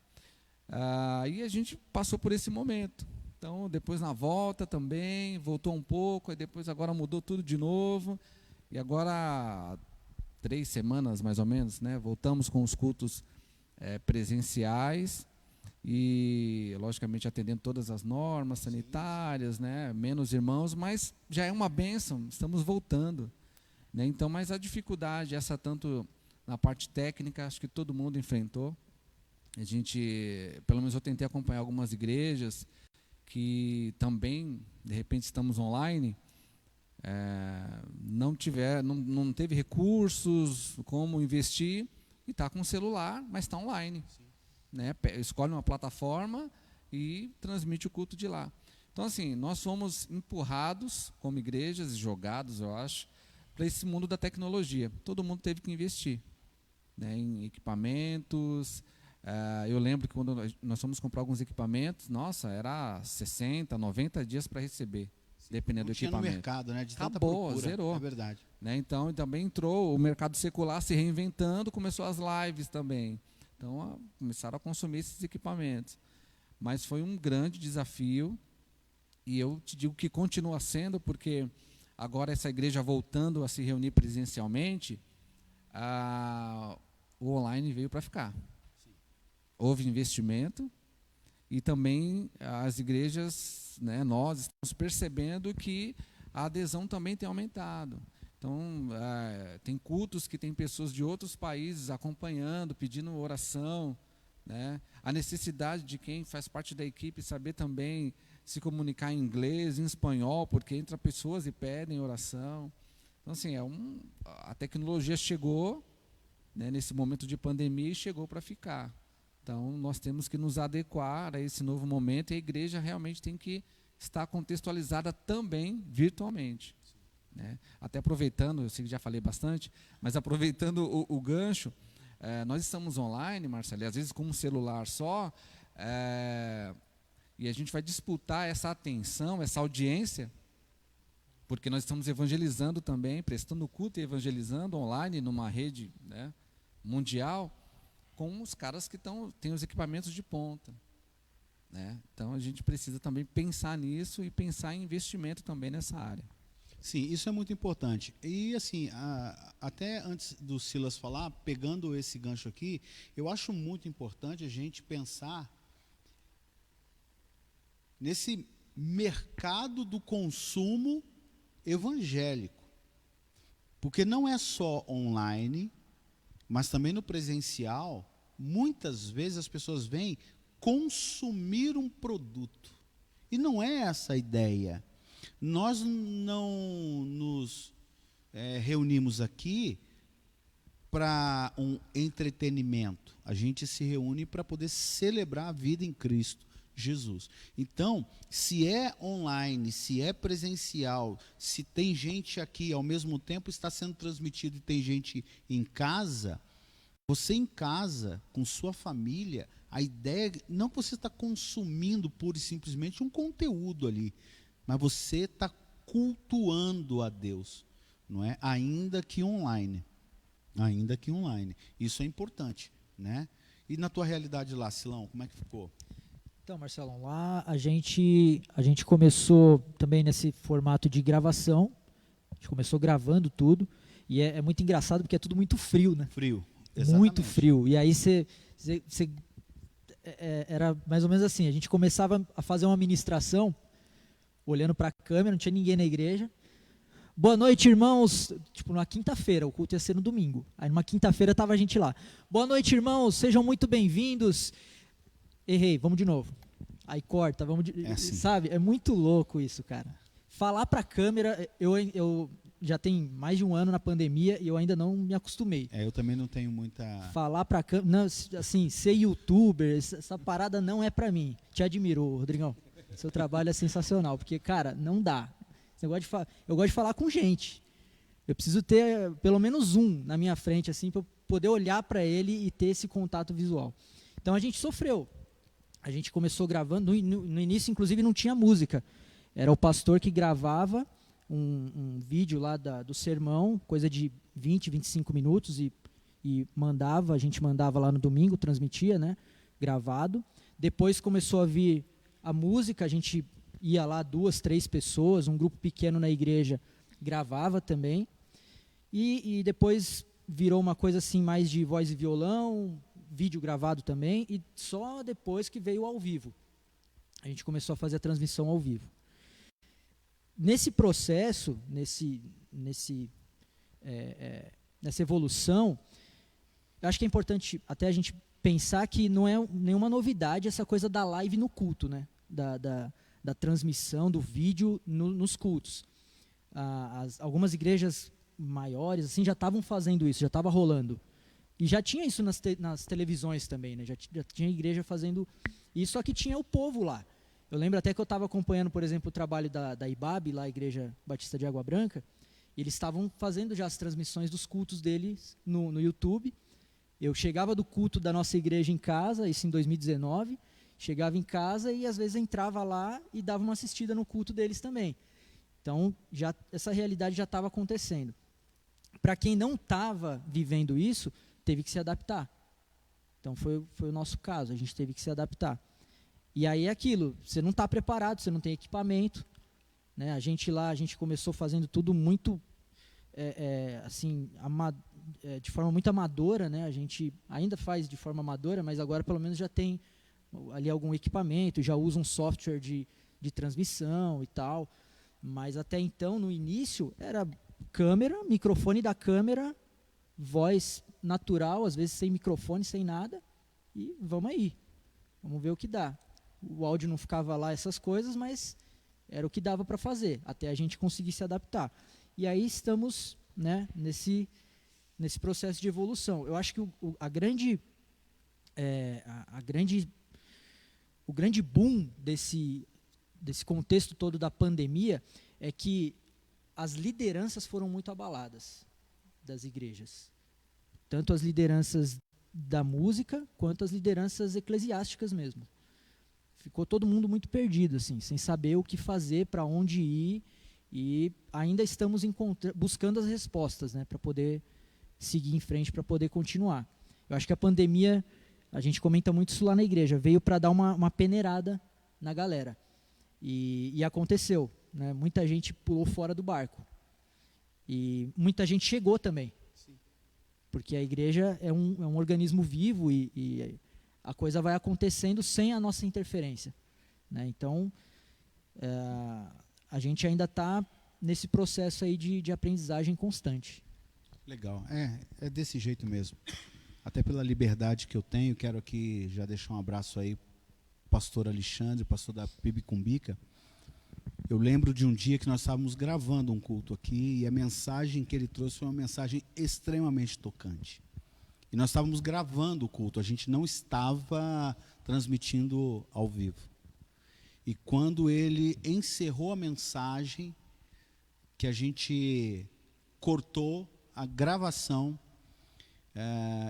E a gente passou por esse momento. Então, depois na volta também, voltou um pouco, e depois agora mudou tudo de novo. E agora, 3 semanas mais ou menos, né, voltamos com os cultos presenciais e, logicamente, atendendo todas as normas sanitárias, né, menos irmãos, mas já é uma bênção, estamos voltando. Né, então, mas a dificuldade, essa tanto na parte técnica, acho que todo mundo enfrentou. A gente, pelo menos eu tentei acompanhar algumas igrejas que também, de repente, estamos online, não teve recursos, como investir, e está com o celular, mas está online. Né? Escolhe uma plataforma e transmite o culto de lá. Então, assim, nós fomos empurrados, como igrejas, jogados, eu acho, para esse mundo da tecnologia. Todo mundo teve que investir, né, em equipamentos. Eu lembro que quando nós fomos comprar alguns equipamentos, nossa, era 60, 90 dias para receber, dependendo do equipamento. No mercado, né? De tanta acabou, procura, zerou. É verdade. Né, então, também entrou o mercado secular se reinventando, começou as lives também. Então, começaram a consumir esses equipamentos. Mas foi um grande desafio, e eu te digo que continua sendo, porque agora essa igreja voltando a se reunir presencialmente, o online veio para ficar. Houve investimento e também as igrejas, né, nós estamos percebendo que a adesão também tem aumentado. Então, tem cultos que tem pessoas de outros países acompanhando, pedindo oração. Né? A necessidade de quem faz parte da equipe saber também se comunicar em inglês, em espanhol, porque entra pessoas e pedem oração. Então, assim, a tecnologia chegou, né, nesse momento de pandemia, e chegou para ficar. Então, nós temos que nos adequar a esse novo momento, e a igreja realmente tem que estar contextualizada também virtualmente. Né? Até aproveitando, eu sei que já falei bastante, mas aproveitando o gancho, nós estamos online, Marcelo, e às vezes com um celular só, e a gente vai disputar essa atenção, essa audiência, porque nós estamos evangelizando também, prestando culto e evangelizando online numa rede, né, mundial, com os caras que têm os equipamentos de ponta. Né? Então, a gente precisa também pensar nisso e pensar em investimento também nessa área. Sim, isso é muito importante. E, assim, até antes do Silas falar, pegando esse gancho aqui, eu acho muito importante a gente pensar nesse mercado do consumo evangélico. Porque não é só online, mas também no presencial, muitas vezes as pessoas vêm consumir um produto. E não é essa a ideia. Nós não nos reunimos aqui para um entretenimento. A gente se reúne para poder celebrar a vida em Cristo Jesus. Então, se é online, se é presencial, se tem gente aqui ao mesmo tempo está sendo transmitido e tem gente em casa, você em casa, com sua família, a ideia não que você está consumindo pura e simplesmente um conteúdo ali, mas você está cultuando a Deus, não é? Ainda que online. Ainda que online. Isso é importante, né? E na tua realidade lá, Silão, como é que ficou? Então, Marcelão, lá a gente começou também nesse formato de gravação. A gente começou gravando tudo. E é muito engraçado porque é tudo muito frio, né? Frio, exatamente. Muito frio. E aí era mais ou menos assim, a gente começava a fazer uma ministração, olhando para a câmera, não tinha ninguém na igreja. Boa noite, irmãos. Tipo, numa quinta-feira, o culto ia ser no domingo. Aí numa quinta-feira estava a gente lá. Boa noite, irmãos, sejam muito bem-vindos. Errei, vamos de novo. aí corta, É assim. sabe? É muito louco isso, cara. Falar pra câmera, eu já tem mais de um ano na pandemia e eu ainda não me acostumei. Eu também não tenho muita... Falar pra câmera, assim, ser youtuber, essa parada não é pra mim. Te admiro, Rodrigão. Seu trabalho é sensacional, porque, cara, não dá. Eu gosto de falar com gente. Eu preciso ter pelo menos um na minha frente, assim, pra eu poder olhar pra ele e ter esse contato visual. Então a gente sofreu. A gente começou gravando, no início, inclusive, não tinha música. Era o pastor que gravava um vídeo lá do sermão, coisa de 20, 25 minutos, e mandava, a gente mandava lá no domingo, transmitia, né, gravado. Depois começou a vir a música, a gente ia lá 2, 3 pessoas, um grupo pequeno na igreja gravava também. E depois virou uma coisa assim mais de voz e violão, vídeo gravado também, e só depois que veio ao vivo. A gente começou a fazer a transmissão ao vivo. Nesse processo, nessa evolução, eu acho que é importante até a gente pensar que não é nenhuma novidade essa coisa da live no culto, né? Da transmissão do vídeo nos cultos. Algumas igrejas maiores assim já estavam fazendo isso, já estava rolando. E já tinha isso nas televisões também, né? Já tinha igreja fazendo isso, só que tinha o povo lá. Eu lembro até que eu estava acompanhando, por exemplo, o trabalho da IBAB, lá a Igreja Batista de Água Branca, e eles estavam fazendo já as transmissões dos cultos deles no YouTube. Eu chegava do culto da nossa igreja em casa, isso em 2019, chegava em casa e às vezes entrava lá e dava uma assistida no culto deles também. Então, essa realidade já estava acontecendo. Para quem não estava vivendo isso, teve que se adaptar. Então, foi o nosso caso, a gente teve que se adaptar. E aí é aquilo, você não está preparado, você não tem equipamento, né? A gente começou fazendo tudo muito, assim, de forma muito amadora, né? A gente ainda faz de forma amadora, mas agora pelo menos já tem ali algum equipamento, já usa um software de transmissão e tal. Mas até então, no início, era câmera, microfone da câmera, voz natural, às vezes sem microfone, sem nada, e vamos aí, vamos ver o que dá. O áudio não ficava lá, essas coisas, mas era o que dava para fazer, até a gente conseguir se adaptar. E aí estamos, né, nesse processo de evolução. Eu acho que o grande boom desse contexto todo da pandemia é que as lideranças foram muito abaladas das igrejas. Tanto as lideranças da música, quanto as lideranças eclesiásticas mesmo. Ficou todo mundo muito perdido, assim, sem saber o que fazer, para onde ir, e ainda estamos buscando as respostas, né, para poder seguir em frente, para poder continuar. Eu acho que a pandemia, a gente comenta muito isso lá na igreja, veio para dar uma peneirada na galera. E aconteceu, né? Muita gente pulou fora do barco. E muita gente chegou também. Sim. Porque a igreja é um organismo vivo e a coisa vai acontecendo sem a nossa interferência, né? Então, a gente ainda está nesse processo aí de aprendizagem constante. Legal, é desse jeito mesmo. Até pela liberdade que eu tenho, quero aqui já deixar um abraço aí pastor Alexandre, pastor da PIB Cumbica. Eu lembro de um dia que nós estávamos gravando um culto aqui e a mensagem que ele trouxe foi uma mensagem extremamente tocante. E nós estávamos gravando o culto, a gente não estava transmitindo ao vivo. E quando ele encerrou a mensagem, que a gente cortou a gravação,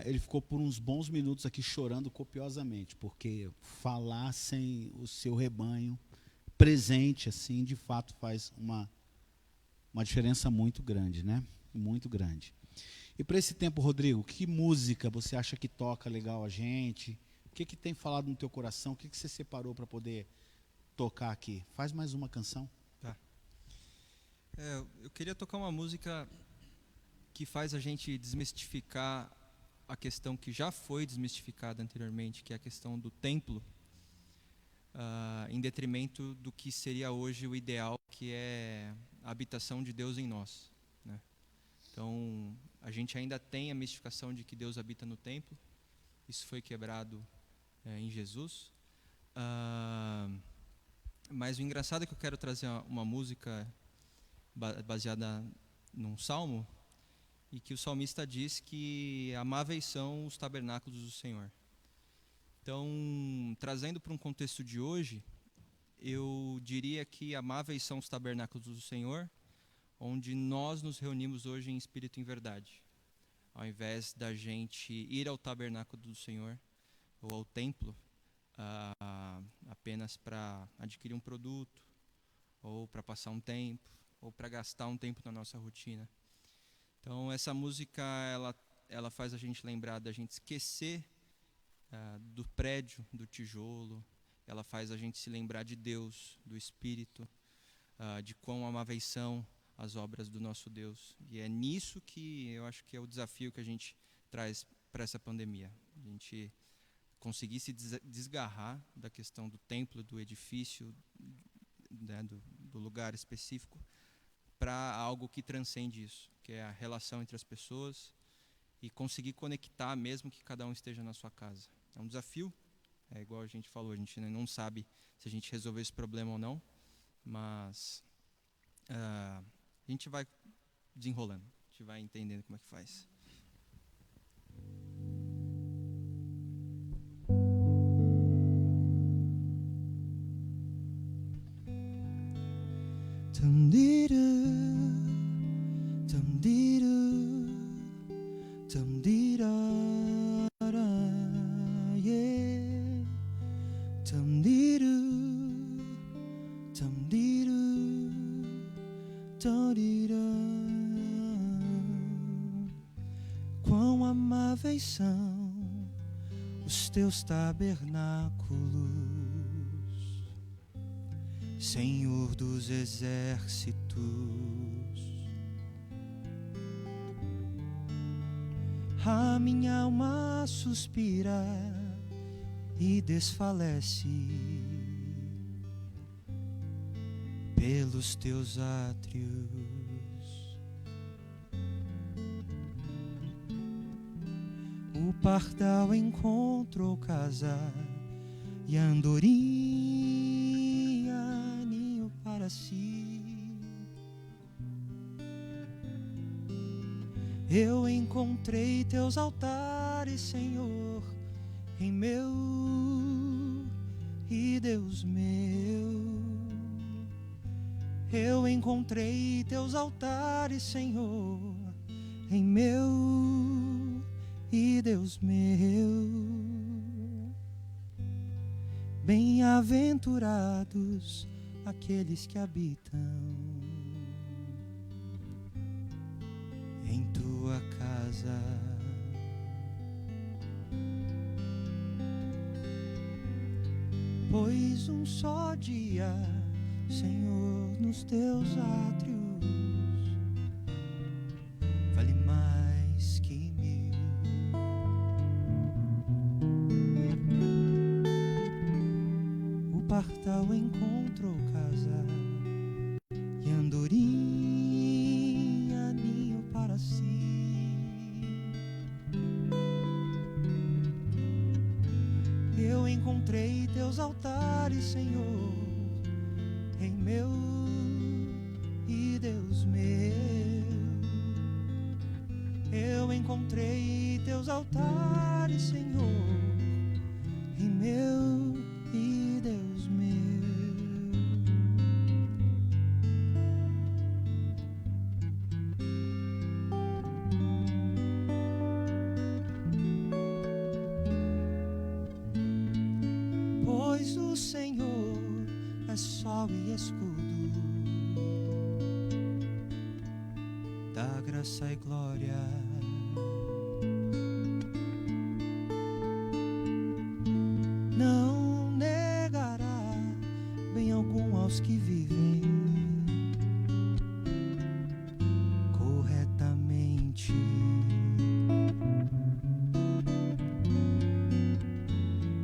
ele ficou por uns bons minutos aqui chorando copiosamente, porque falar sem o seu rebanho presente, assim, de fato faz uma diferença muito grande, né? Muito grande. E para esse tempo, Rodrigo, que música você acha que toca legal a gente? O que tem falado no teu coração? O que você separou para poder tocar aqui? Faz mais uma canção. Tá. Eu queria tocar uma música que faz a gente desmistificar a questão que já foi desmistificada anteriormente, que é a questão do templo, em detrimento do que seria hoje o ideal, que é a habitação de Deus em nós, né? Então, a gente ainda tem a mistificação de que Deus habita no templo, isso foi quebrado em Jesus, Mas o engraçado é que eu quero trazer uma música baseada num salmo, e que o salmista diz que amáveis são os tabernáculos do Senhor. Então, trazendo para um contexto de hoje, eu diria que amáveis são os tabernáculos do Senhor, onde nós nos reunimos hoje em espírito e em verdade. Ao invés da gente ir ao tabernáculo do Senhor, ou ao templo, apenas para adquirir um produto, ou para passar um tempo, ou para gastar um tempo na nossa rotina. Então, essa música, ela faz a gente lembrar da gente esquecer do prédio, do tijolo. Ela faz a gente se lembrar de Deus, do Espírito, de quão amáveis são as obras do nosso Deus. E é nisso que eu acho que é o desafio que a gente traz para essa pandemia. A gente conseguir se desgarrar da questão do templo, do edifício, né, do lugar específico, para algo que transcende isso, que é a relação entre as pessoas, e conseguir conectar mesmo que cada um esteja na sua casa. É um desafio, é igual a gente falou, a gente não sabe se a gente resolveu esse problema ou não, mas a gente vai desenrolando, a gente vai entendendo como é que faz. Quão amáveis são os teus tabernáculos, Senhor dos exércitos. A minha alma suspira e desfalece pelos teus átrios. O pardal encontrou casa e a andorinha ninho para si. Eu encontrei teus altares, Senhor, em meu e Deus meu. Eu encontrei teus altares, Senhor, em meu e Deus meu. Bem-aventurados aqueles que habitam em tua casa. Pois um só dia, Senhor, nos teus átrios vale mais que 1000. O pardal encontrou casa e andorinha ninho para si. Eu encontrei teus altares, Senhor, em meu e Deus meu. Eu encontrei teus altares, Senhor, em meu e Deus meu. Pois o Senhor é sol e escudo, dá graça e glória. Não negará bem algum aos que vivem corretamente.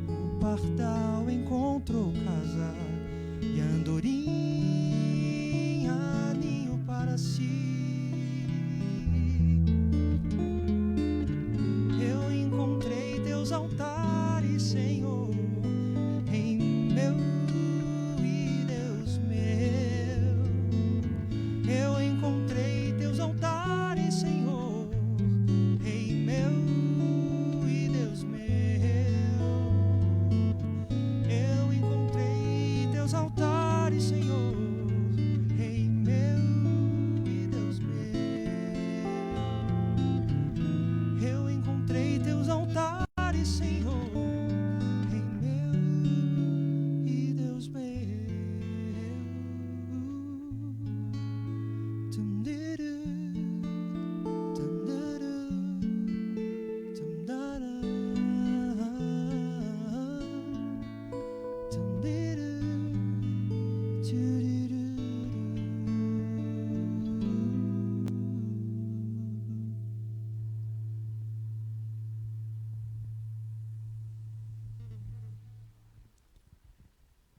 O pardal encontrou casa e a andorinha ninho para si.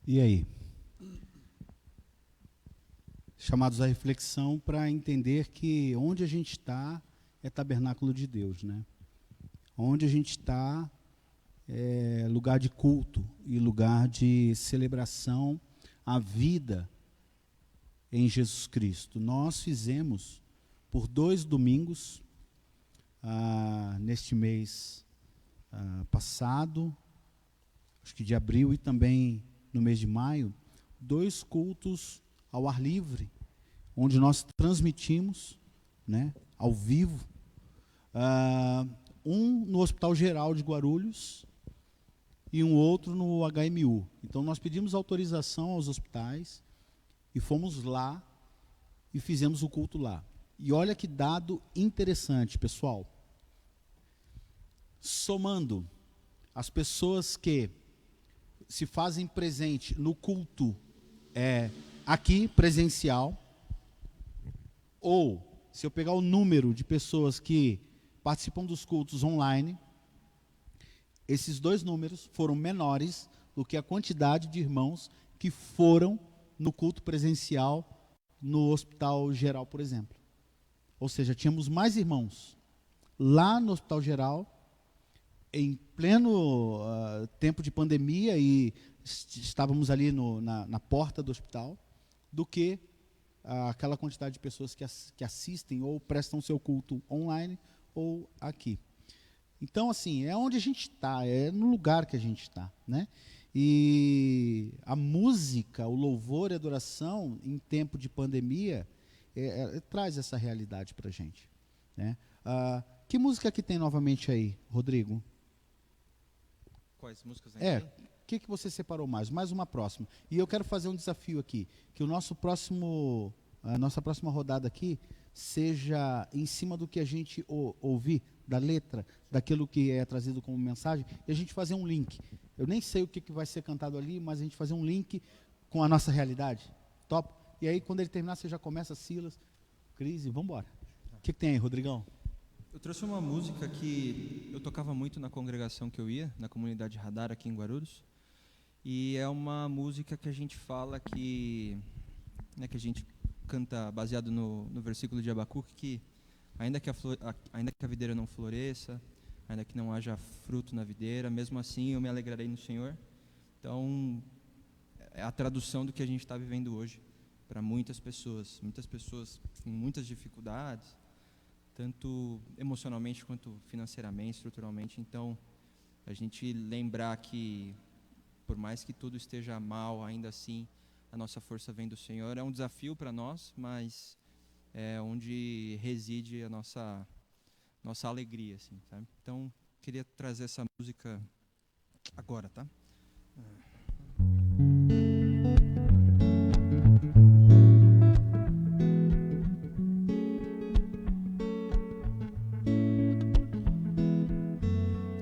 E aí? Chamados à reflexão para entender que onde a gente está é tabernáculo de Deus, né? Onde a gente está é lugar de culto e lugar de celebração à vida em Jesus Cristo. Nós fizemos por 2 domingos, neste mês passado, acho que de abril e também no mês de maio, 2 cultos ao ar livre, onde nós transmitimos, né, ao vivo, um no Hospital Geral de Guarulhos e um outro no HMU. Então nós pedimos autorização aos hospitais e fomos lá e fizemos o culto lá. E olha que dado interessante, pessoal. Somando as pessoas que se fazem presente no culto aqui, presencial, ou se eu pegar o número de pessoas que participam dos cultos online, esses 2 números foram menores do que a quantidade de irmãos que foram no culto presencial no Hospital Geral, por exemplo. Ou seja, tínhamos mais irmãos lá no Hospital Geral, em pleno tempo de pandemia, e estávamos ali na porta do hospital, do que aquela quantidade de pessoas que assistem ou prestam seu culto online ou aqui. Então, assim, é onde a gente está, é no lugar que a gente está, né? E a música, o louvor e a adoração em tempo de pandemia traz essa realidade para a gente, né? Que música que tem novamente aí, Rodrigo? Quais músicas ainda tem? O que você separou mais? Mais uma próxima. E eu quero fazer um desafio aqui, que a nossa próxima rodada aqui seja em cima do que a gente ouvir, da letra, daquilo que é trazido como mensagem, e a gente fazer um link. Eu nem sei o que vai ser cantado ali, mas a gente fazer um link com a nossa realidade. Top? E aí, quando ele terminar, você já começa, Silas, Cris, e vamos embora. O que tem aí, Rodrigão? Eu trouxe uma música que eu tocava muito na congregação que eu ia, na comunidade Radar aqui em Guarulhos, e é uma música que a gente fala que a gente canta baseado no versículo de Abacuque, que ainda que a videira não floresça, ainda que não haja fruto na videira, mesmo assim eu me alegrarei no Senhor. Então, é a tradução do que a gente está vivendo hoje para muitas pessoas com muitas dificuldades, tanto emocionalmente quanto financeiramente, estruturalmente. Então, a gente lembrar que, por mais que tudo esteja mal, ainda assim, a nossa força vem do Senhor. É um desafio para nós, mas é onde reside a nossa alegria, assim, sabe? Então, queria trazer essa música agora, tá?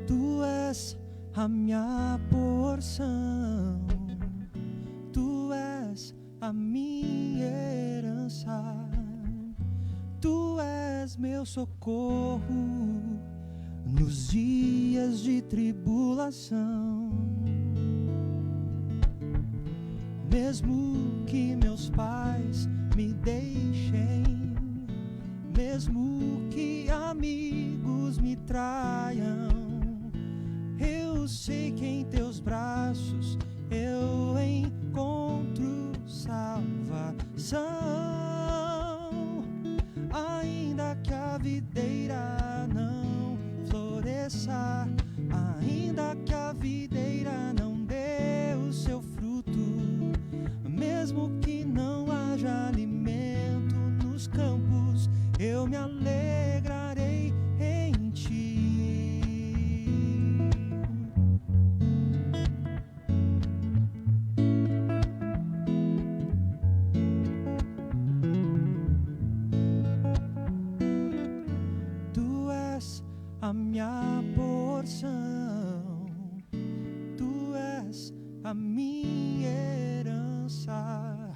Tu és a minha porção, tu és a minha herança, tu és meu socorro nos dias de tribulação. Mesmo que meus pais me deixem, mesmo que amigos me traiam, eu sei que em teus braços eu encontro salvação. Ainda que a videira não floresça, ainda que a videira não dê o seu fruto, mesmo que não haja alimento nos campos, eu me alegrarei em ti. Tu és a minha porção, tu és a minha herança,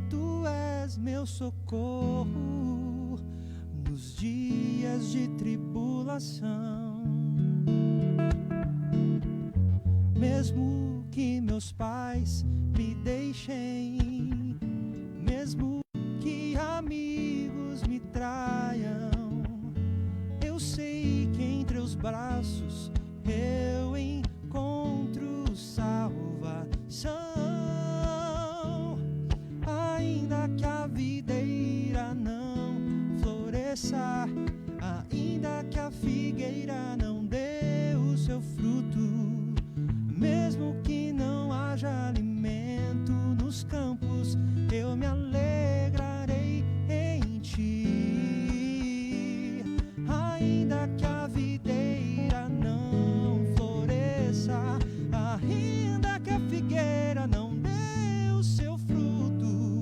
tu és meu socorro nos dias de tribulação. mesmo que meus pais me deixem, mesmo que amigos me traiam, eu sei que entre os braços eu encontro salvação. Ainda que a videira não floresça, ainda que a figueira não dê o seu fruto, mesmo que não haja alimento nos campos, eu me alegrarei em ti. Ainda que a videira não floresça, ainda que a figueira não dê o seu fruto,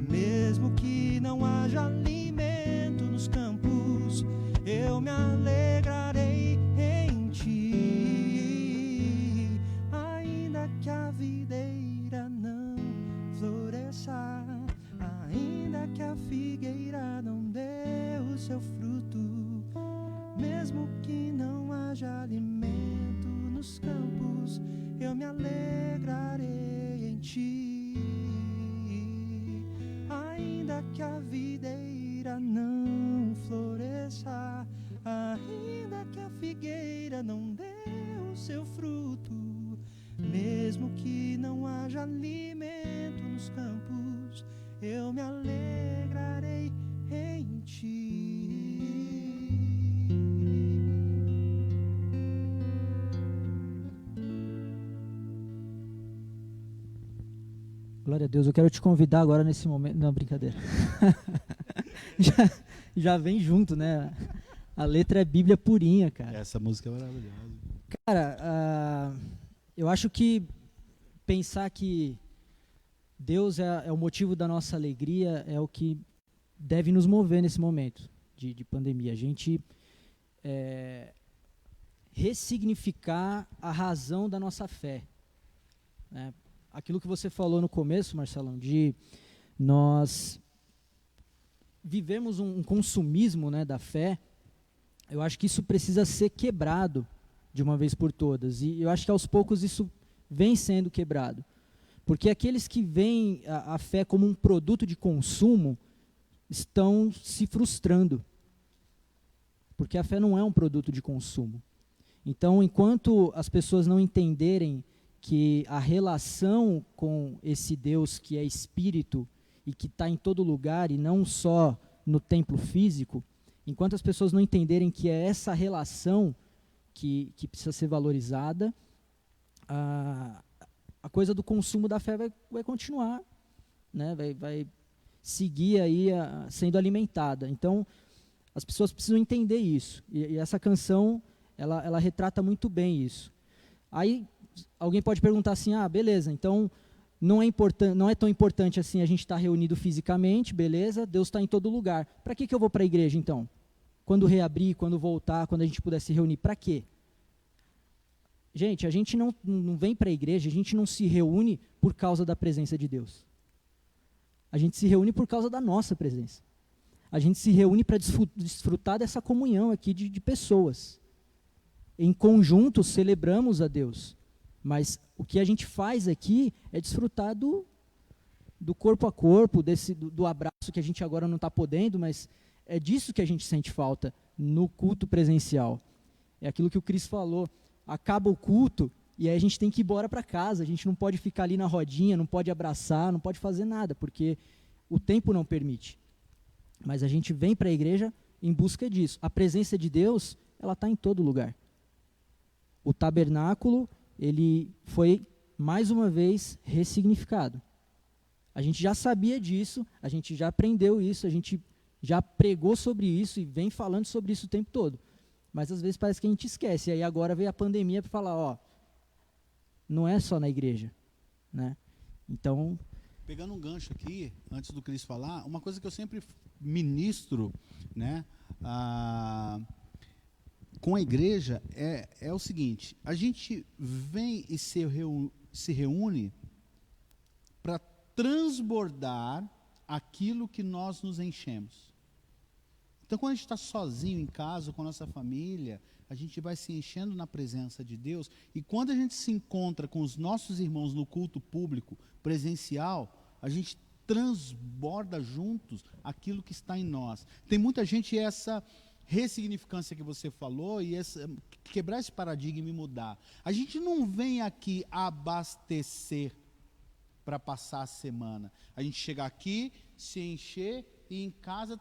mesmo que não haja alimento nos campos, eu me alegrarei em ti. Ainda que a videira não floresça, ainda que a figueira não dê o seu fruto, mesmo que não haja alimento nos campos, eu me alegrarei em ti. Ainda que a videira não floresça, ainda que a figueira não dê o seu fruto, mesmo que não haja alimento nos campos, eu me alegrarei em ti. Glória a Deus. Eu quero te convidar agora nesse momento. Não, brincadeira. já vem junto, né? A letra é Bíblia purinha, cara. Essa música é maravilhosa. Cara, eu acho que pensar que Deus é o motivo da nossa alegria é o que deve nos mover nesse momento de pandemia. A gente ressignificar a razão da nossa fé, né? Aquilo que você falou no começo, Marcelão, de nós vivemos um consumismo, né, da fé. Eu acho que isso precisa ser quebrado de uma vez por todas. E eu acho que aos poucos isso vem sendo quebrado. Porque aqueles que veem a fé como um produto de consumo estão se frustrando. Porque a fé não é um produto de consumo. Então, enquanto as pessoas não entenderem que a relação com esse Deus que é espírito e que está em todo lugar e não só no templo físico, enquanto as pessoas não entenderem que é essa relação que precisa ser valorizada, a coisa do consumo da fé vai continuar, né? Vai seguir aí sendo alimentada. Então, as pessoas precisam entender isso. E essa canção, ela retrata muito bem isso. Aí, alguém pode perguntar assim, beleza, então não é tão importante assim a gente estar reunido fisicamente, beleza, Deus está em todo lugar. Para que eu vou para a igreja então? Quando reabrir, quando voltar, quando a gente puder se reunir, para quê? Gente, a gente não vem para a igreja, a gente não se reúne por causa da presença de Deus. A gente se reúne por causa da nossa presença. A gente se reúne para desfrutar dessa comunhão aqui de pessoas. Em conjunto celebramos a Deus. Mas o que a gente faz aqui é desfrutar do corpo a corpo, do abraço que a gente agora não está podendo, mas é disso que a gente sente falta no culto presencial. É aquilo que o Cris falou, acaba o culto e aí a gente tem que ir embora para casa, a gente não pode ficar ali na rodinha, não pode abraçar, não pode fazer nada, porque o tempo não permite. Mas a gente vem para a igreja em busca disso. A presença de Deus, ela está em todo lugar. O tabernáculo, ele foi, mais uma vez, ressignificado. A gente já sabia disso, a gente já aprendeu isso, a gente já pregou sobre isso e vem falando sobre isso o tempo todo. Mas às vezes parece que a gente esquece. E aí agora veio a pandemia para falar, não é só na igreja, né? Então... Pegando um gancho aqui, antes do Cris falar, uma coisa que eu sempre ministro, né, com a igreja é o seguinte: a gente vem e se reúne para transbordar aquilo que nós nos enchemos. Então, quando a gente está sozinho em casa, com a nossa família, a gente vai se enchendo na presença de Deus. E quando a gente se encontra com os nossos irmãos no culto público, presencial, a gente transborda juntos aquilo que está em nós. Tem muita gente, essa ressignificância que você falou, e quebrar esse paradigma e mudar. A gente não vem aqui abastecer para passar a semana. A gente chega aqui, se encher e em casa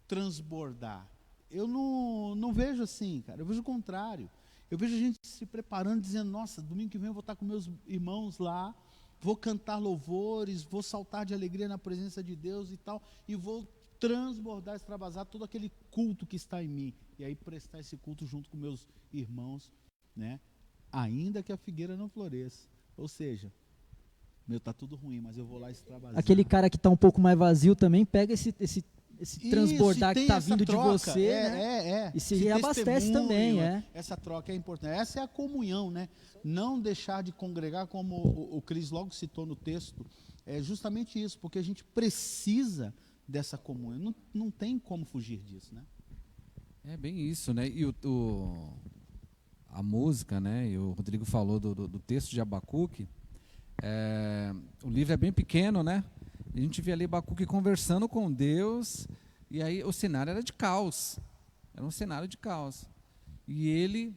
transbordar. Eu não vejo assim, cara. Eu vejo o contrário. Eu vejo a gente se preparando, dizendo, nossa, domingo que vem eu vou estar com meus irmãos lá, vou cantar louvores, vou saltar de alegria na presença de Deus e tal, e vou transbordar, extravasar todo aquele culto que está em mim. E aí prestar esse culto junto com meus irmãos, né? Ainda que a figueira não floresça. Ou seja, tá tudo ruim, mas eu vou lá extravasar. Aquele cara que está um pouco mais vazio também pega esse transbordar que está vindo troca, de você, né? E se reabastece também, Essa troca é importante. Essa é a comunhão, né? Não deixar de congregar, como o Cris logo citou no texto, é justamente isso, porque a gente precisa dessa comunhão. Não tem como fugir disso, né? É bem isso, né? E a música, né? E o Rodrigo falou do texto de Abacuque. O livro é bem pequeno, né? A gente vê ali Abacuque conversando com Deus, e aí o cenário era de caos. Era um cenário de caos. E ele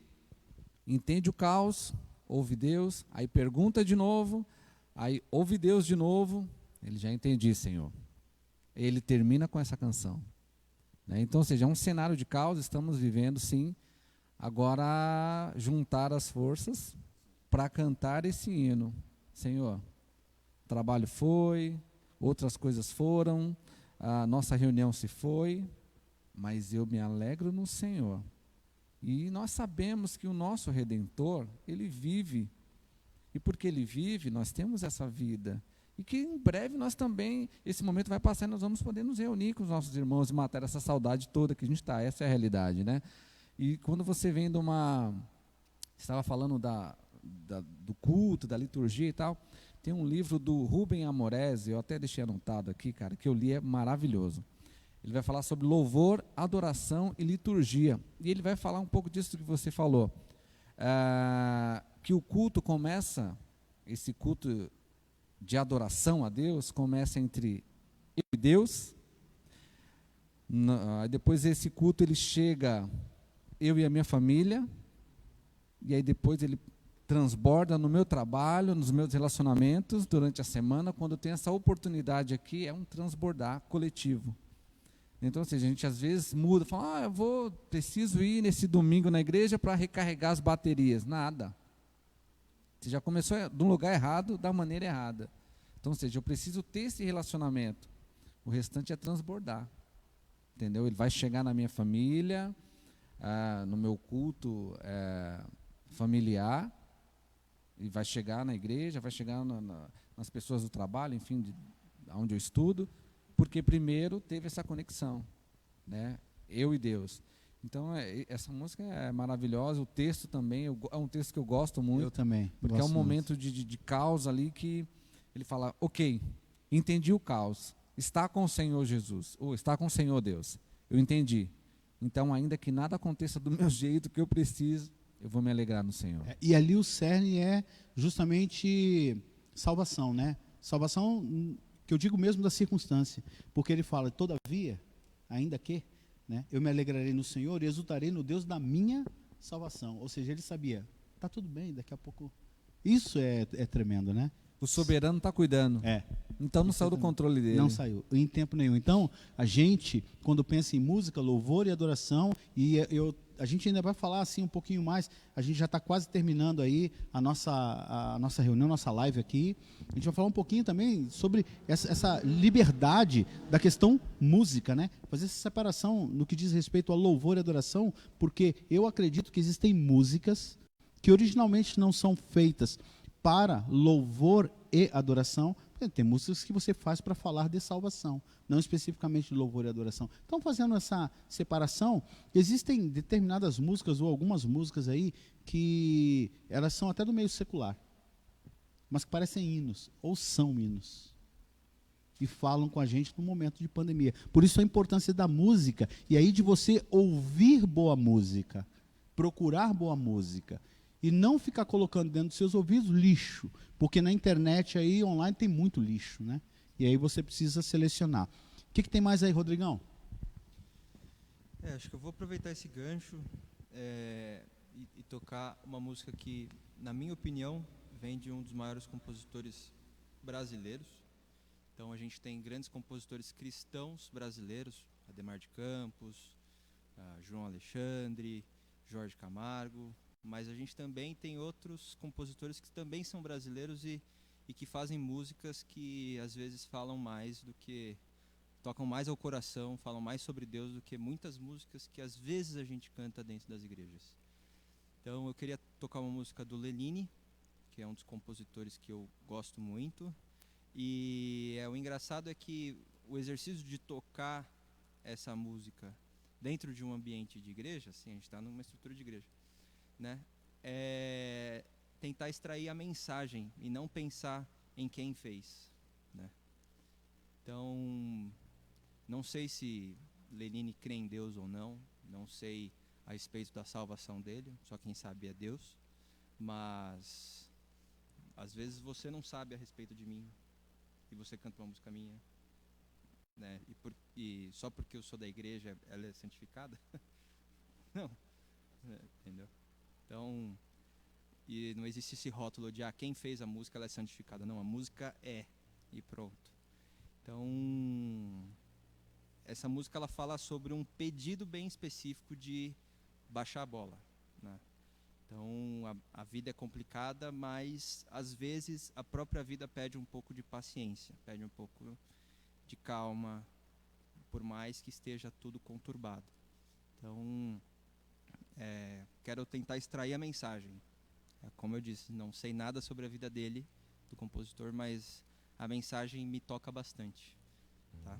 entende o caos, ouve Deus, aí pergunta de novo, aí ouve Deus de novo, ele já entendi, Senhor. Ele termina com essa canção. Né? Então, ou seja, é um cenário de caos, estamos vivendo, sim. Agora, juntar as forças para cantar esse hino. Senhor, o trabalho foi, outras coisas foram, a nossa reunião se foi, mas eu me alegro no Senhor. E nós sabemos que o nosso Redentor, Ele vive. E porque Ele vive, nós temos essa vida. E que em breve nós também, esse momento vai passar e nós vamos poder nos reunir com os nossos irmãos e matar essa saudade toda que a gente está. Essa é a realidade, né? E quando você vem você estava falando do culto, da liturgia e tal, tem um livro do Rubem Amorese, eu até deixei anotado aqui, cara, que eu li, é maravilhoso. Ele vai falar sobre louvor, adoração e liturgia. E ele vai falar um pouco disso que você falou. Que o culto começa, esse culto de adoração a Deus, começa entre eu e Deus. Depois esse culto ele chega, eu e a minha família. E aí depois ele transborda no meu trabalho, nos meus relacionamentos durante a semana. Quando eu tenho essa oportunidade aqui, é um transbordar coletivo. Então, ou seja, a gente às vezes muda, fala, preciso ir nesse domingo na igreja para recarregar as baterias. Nada. Você já começou de um lugar errado, da maneira errada. Então, ou seja, eu preciso ter esse relacionamento. O restante é transbordar. Entendeu? Ele vai chegar na minha família, no meu culto familiar, e vai chegar na igreja, vai chegar nas pessoas do trabalho, enfim, onde eu estudo, porque primeiro teve essa conexão, né? Eu e Deus. Então, essa música é maravilhosa, o texto também, é um texto que eu gosto muito. Eu também. Porque é um momento de caos ali que ele fala, ok, entendi o caos, está com o Senhor Jesus, ou está com o Senhor Deus, eu entendi. Então, ainda que nada aconteça do meu jeito, que eu preciso, eu vou me alegrar no Senhor. E ali o cerne é justamente salvação, né? Salvação, que eu digo mesmo da circunstância, porque ele fala, todavia, ainda que, né, eu me alegrarei no Senhor e exultarei no Deus da minha salvação. Ou seja, ele sabia, está tudo bem, daqui a pouco. Isso é tremendo, né? O soberano está cuidando. Então não saiu do controle dele. Não saiu, em tempo nenhum. Então, a gente, quando pensa em música, louvor e adoração, e a gente ainda vai falar assim um pouquinho mais, a gente já está quase terminando aí a nossa reunião, nossa live aqui. A gente vai falar um pouquinho também sobre essa liberdade da questão música, né? Fazer essa separação no que diz respeito a louvor e adoração, porque eu acredito que existem músicas que originalmente não são feitas para louvor e adoração. Tem músicas que você faz para falar de salvação, não especificamente de louvor e adoração. Então, fazendo essa separação, existem determinadas músicas ou algumas músicas aí que elas são até do meio secular, mas que parecem hinos, ou são hinos. e falam com a gente no momento de pandemia. Por isso a importância da música, e aí de você ouvir boa música, procurar boa música, e não ficar colocando dentro dos seus ouvidos lixo, porque na internet aí, online, tem muito lixo, né? E aí você precisa selecionar. O que tem mais aí, Rodrigão? Acho que eu vou aproveitar esse gancho e tocar uma música que, na minha opinião, vem de um dos maiores compositores brasileiros. Então a gente tem grandes compositores cristãos brasileiros, Adhemar de Campos, João Alexandre, Jorge Camargo, mas a gente também tem outros compositores que também são brasileiros e que fazem músicas que às vezes falam mais do que, tocam mais ao coração, falam mais sobre Deus do que muitas músicas que às vezes a gente canta dentro das igrejas. Então eu queria tocar uma música do Lenine, que é um dos compositores que eu gosto muito. E o engraçado é que o exercício de tocar essa música dentro de um ambiente de igreja, assim, a gente está numa estrutura de igreja, né? É tentar extrair a mensagem e não pensar em quem fez, né? Então, não sei se Lenine crê em Deus ou não, não sei a respeito da salvação dele, só quem sabe é Deus, mas às vezes você não sabe a respeito de mim e você canta uma música minha, né? E só porque eu sou da igreja ela é santificada? Não, entendeu? Então, e não existe esse rótulo de quem fez a música ela é santificada. Não, a música é, e pronto. Então, essa música ela fala sobre um pedido bem específico de baixar a bola, né? Então, a vida é complicada, mas às vezes a própria vida pede um pouco de paciência, pede um pouco de calma, por mais que esteja tudo conturbado. Então, quero tentar extrair a mensagem. Como eu disse, não sei nada sobre a vida dele, do compositor, mas a mensagem me toca bastante, tá?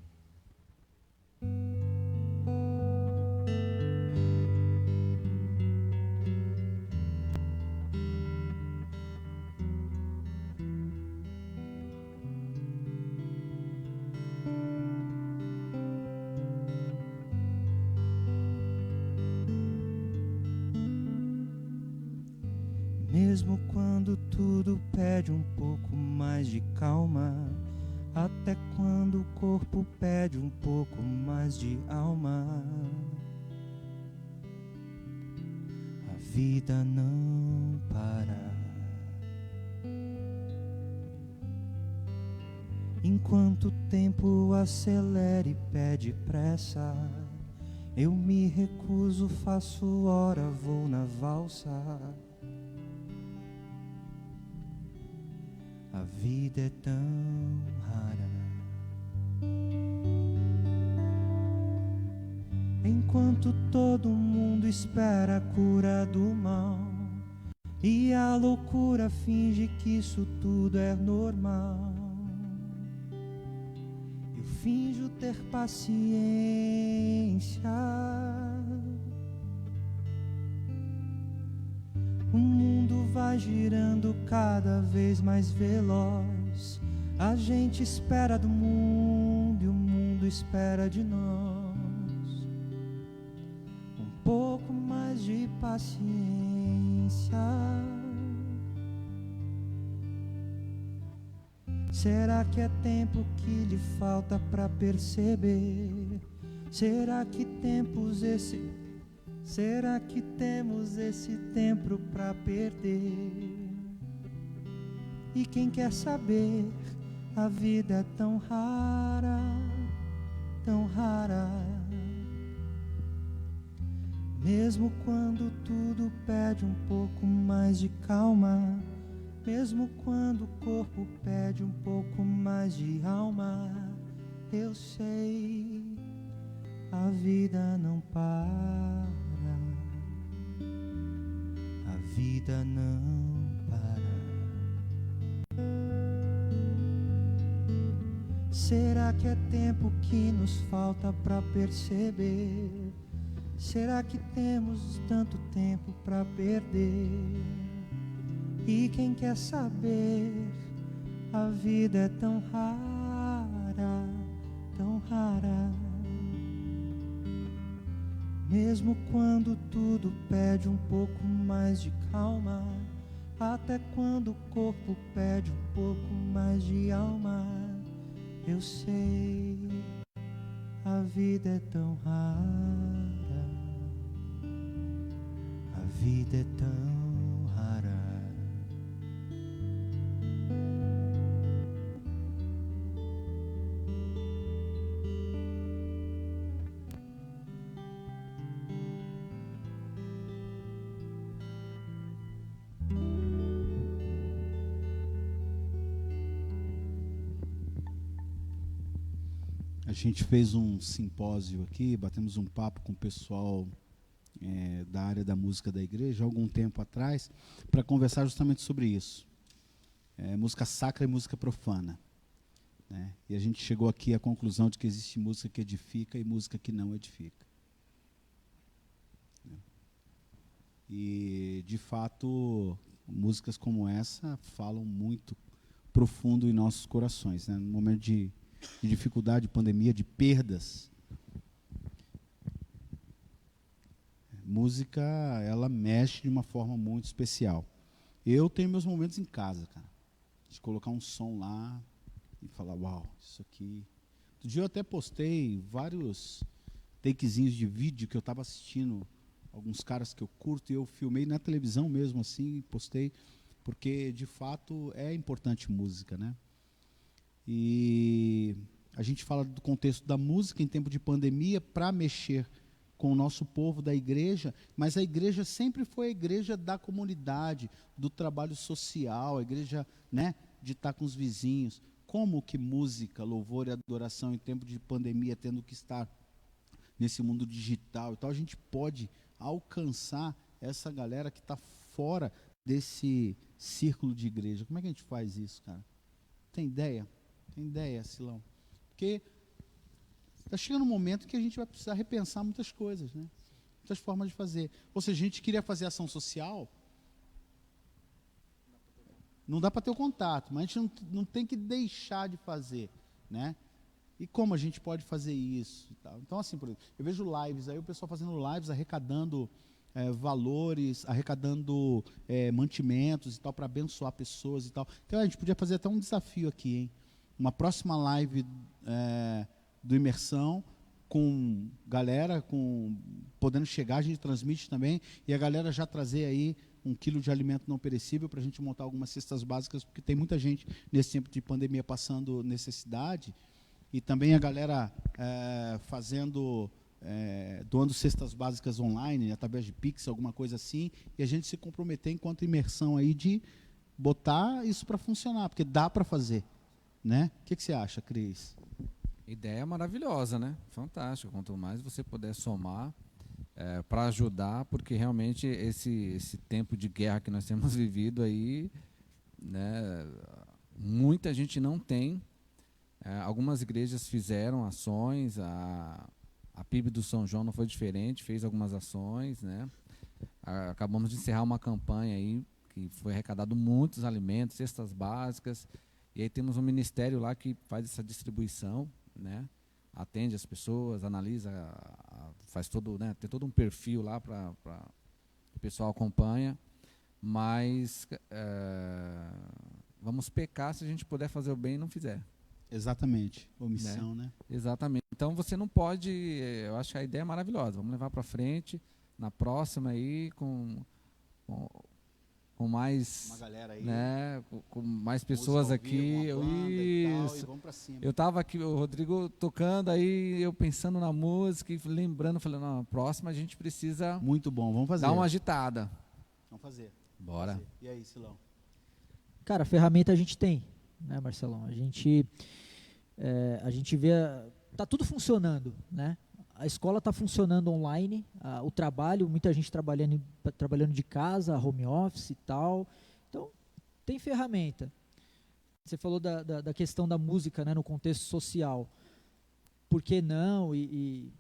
Mesmo quando tudo pede um pouco mais de calma, até quando o corpo pede um pouco mais de alma, a vida não para. Enquanto o tempo acelera e pede pressa, eu me recuso, faço hora, vou na valsa. A vida é tão rara. Enquanto todo mundo espera a cura do mal e a loucura finge que isso tudo é normal, eu finjo ter paciência. O mundo vai girando cada vez mais veloz. A gente espera do mundo e o mundo espera de nós. Um pouco mais de paciência. Será que é tempo que lhe falta pra perceber? Será que temos esse tempo pra perder? E quem quer saber, a vida é tão rara, tão rara. Mesmo quando tudo pede um pouco mais de calma, mesmo quando o corpo pede um pouco mais de alma, eu sei, a vida não para. A vida não para. Será que é tempo que nos falta pra perceber? Será que temos tanto tempo pra perder? E quem quer saber, a vida é tão rara. rara. Mesmo quando tudo pede um pouco mais de calma, até quando o corpo pede um pouco mais de alma, eu sei, a vida é tão rara, a vida é tão rara. A gente fez um simpósio aqui, batemos um papo com o pessoal da área da música da igreja, há algum tempo atrás, para conversar justamente sobre isso. Música sacra e música profana. Né? E a gente chegou aqui à conclusão de que existe música que edifica e música que não edifica. E, de fato, músicas como essa falam muito profundo em nossos corações. Né? No momento de dificuldade, de pandemia, de perdas. Música, ela mexe de uma forma muito especial. Eu tenho meus momentos em casa, cara, de colocar um som lá e falar, uau, isso aqui... Outro dia eu até postei vários takezinhos de vídeo que eu estava assistindo, alguns caras que eu curto, e eu filmei na televisão mesmo, assim, postei, porque, de fato, é importante música, né? E a gente fala do contexto da música em tempo de pandemia para mexer com o nosso povo da igreja, mas a igreja sempre foi a igreja da comunidade, do trabalho social, a igreja, né, de estar com os vizinhos. Como que música, louvor e adoração em tempo de pandemia, tendo que estar nesse mundo digital e tal, a gente pode alcançar essa galera que está fora desse círculo de igreja? Como é que a gente faz isso, cara? Tem ideia? Tem ideia, Silão? Porque está chegando um momento que a gente vai precisar repensar muitas coisas, né? Muitas formas de fazer. Ou seja, a gente queria fazer ação social, não dá para ter o contato, mas a gente não tem que deixar de fazer, né? E como a gente pode fazer isso? E tal. Então, assim, por exemplo, eu vejo lives, aí o pessoal fazendo lives, arrecadando valores, arrecadando mantimentos e tal, para abençoar pessoas e tal. Então, a gente podia fazer até um desafio aqui, hein? Uma próxima live do Imersão, com galera, podendo chegar, a gente transmite também, e a galera já trazer aí 1 quilo de alimento não perecível para a gente montar algumas cestas básicas, porque tem muita gente nesse tempo de pandemia passando necessidade, e também a galera doando cestas básicas online, através de Pix, alguma coisa assim, e a gente se comprometer enquanto imersão aí de botar isso para funcionar, porque dá para fazer, né? O que você acha, Cris? Ideia maravilhosa, né? Fantástica. Quanto mais você puder somar para ajudar, porque realmente esse tempo de guerra que nós temos vivido aí, né, muita gente não tem. Algumas igrejas fizeram ações, a PIB do São João não foi diferente, fez algumas ações, né? Acabamos de encerrar uma campanha aí que foi arrecadado muitos alimentos, cestas básicas, e aí temos um ministério lá que faz essa distribuição, né? Atende as pessoas, analisa, faz todo, né? Tem todo um perfil lá para o pessoal acompanha, mas vamos pecar se a gente puder fazer o bem e não fizer. Exatamente, omissão, né? Exatamente. Então você não pode, eu acho que a ideia é maravilhosa, vamos levar para frente, na próxima aí, com mais, uma galera aí, né, com mais pessoas aqui. E vamos pra cima. Eu estava aqui, o Rodrigo tocando, aí eu pensando na música e lembrando, falando, não, a próxima a gente precisa muito bom, vamos fazer. Dar uma agitada. Vamos fazer. Bora. Vamos fazer. E aí, Silão? Cara, a ferramenta a gente tem, né, Marcelão? A gente vê, tá tudo funcionando, né? A escola está funcionando online, o trabalho, muita gente trabalhando de casa, home office e tal. Então, tem ferramenta. Você falou da questão da música, né, no contexto social. Por que não? E